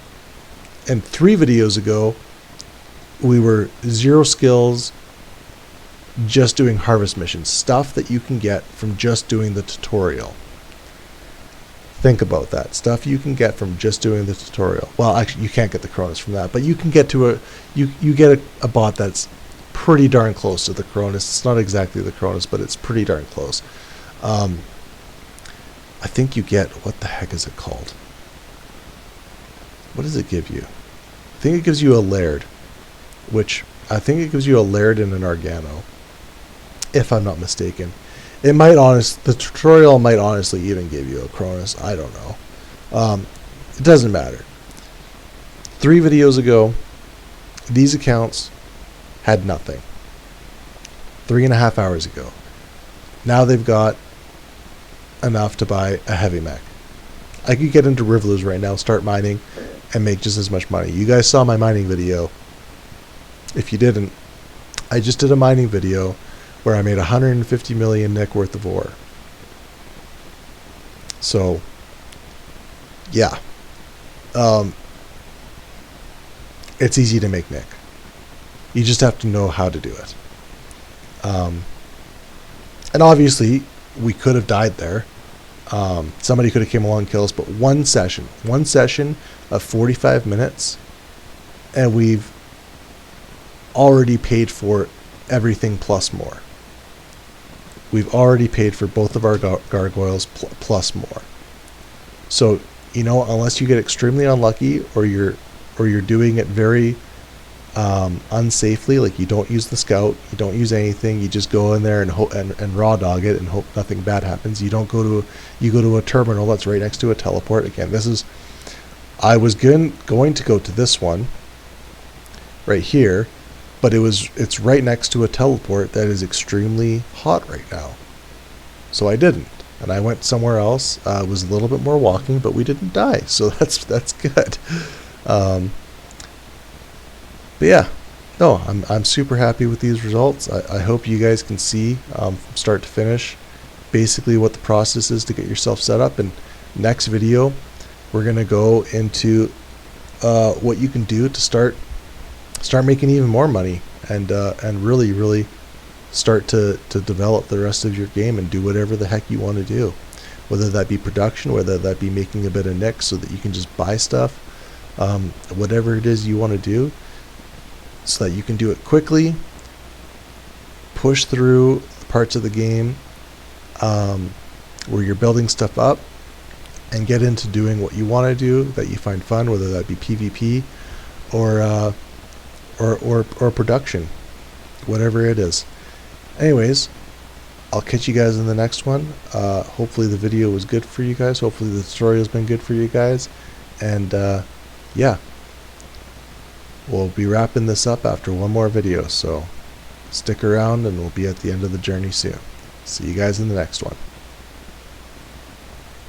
and 3 videos ago we were 0 skills, just doing harvest missions, stuff that you can get from just doing the tutorial. Think about that, stuff you can get from just doing the tutorial. Well, actually you can't get the Cronus from that, but you can get to you get a bot that's pretty darn close to the Cronus. It's not exactly the Cronus, but it's pretty darn close. I think you get, what the heck is it called? What does it give you? I think it gives you a laird, which I think it gives you a laird and an Argano, if I'm not mistaken. It might the tutorial might honestly even give you a Cronus. I don't know. It doesn't matter. 3 videos ago, these accounts had nothing. 3.5 hours ago. Now they've got enough to buy a heavy mech. I could get into Rivers right now, start mining, and make just as much money. You guys saw my mining video. If you didn't, I just did a mining video where I made 150 million Nick worth of ore. So, yeah. It's easy to make Nick. You just have to know how to do it. And obviously, we could have died there. Somebody could have came along and killed us, but one session of 45 minutes, and we've already paid for everything plus more. We've already paid for both of our gargoyles plus more. So, you know, unless you get extremely unlucky, or you're doing it very unsafely, like you don't use the scout, you don't use anything, you just go in there and hope and raw dog it and hope nothing bad happens. You don't go to a terminal that's right next to a teleport. Again, I was going to go to this one right here, but it's right next to a teleport that is extremely hot right now, so I didn't, and I went somewhere else. It was a little bit more walking, but we didn't die, so that's good. But yeah, no, I'm super happy with these results. I hope you guys can see from start to finish basically what the process is to get yourself set up. And next video, we're gonna go into what you can do to start making even more money, and really start to develop the rest of your game and do whatever the heck you want to do, whether that be production, whether that be making a bit of Nick so that you can just buy stuff, whatever it is you want to do, so that you can do it quickly, push through parts of the game where you're building stuff up, and get into doing what you want to do that you find fun, whether that be PvP or production, whatever it is. Anyways, I'll catch you guys in the next one. Hopefully the video was good for you guys. Hopefully the tutorial's been good for you guys. And yeah, we'll be wrapping this up after one more video, so stick around and we'll be at the end of the journey soon. See you guys in the next one.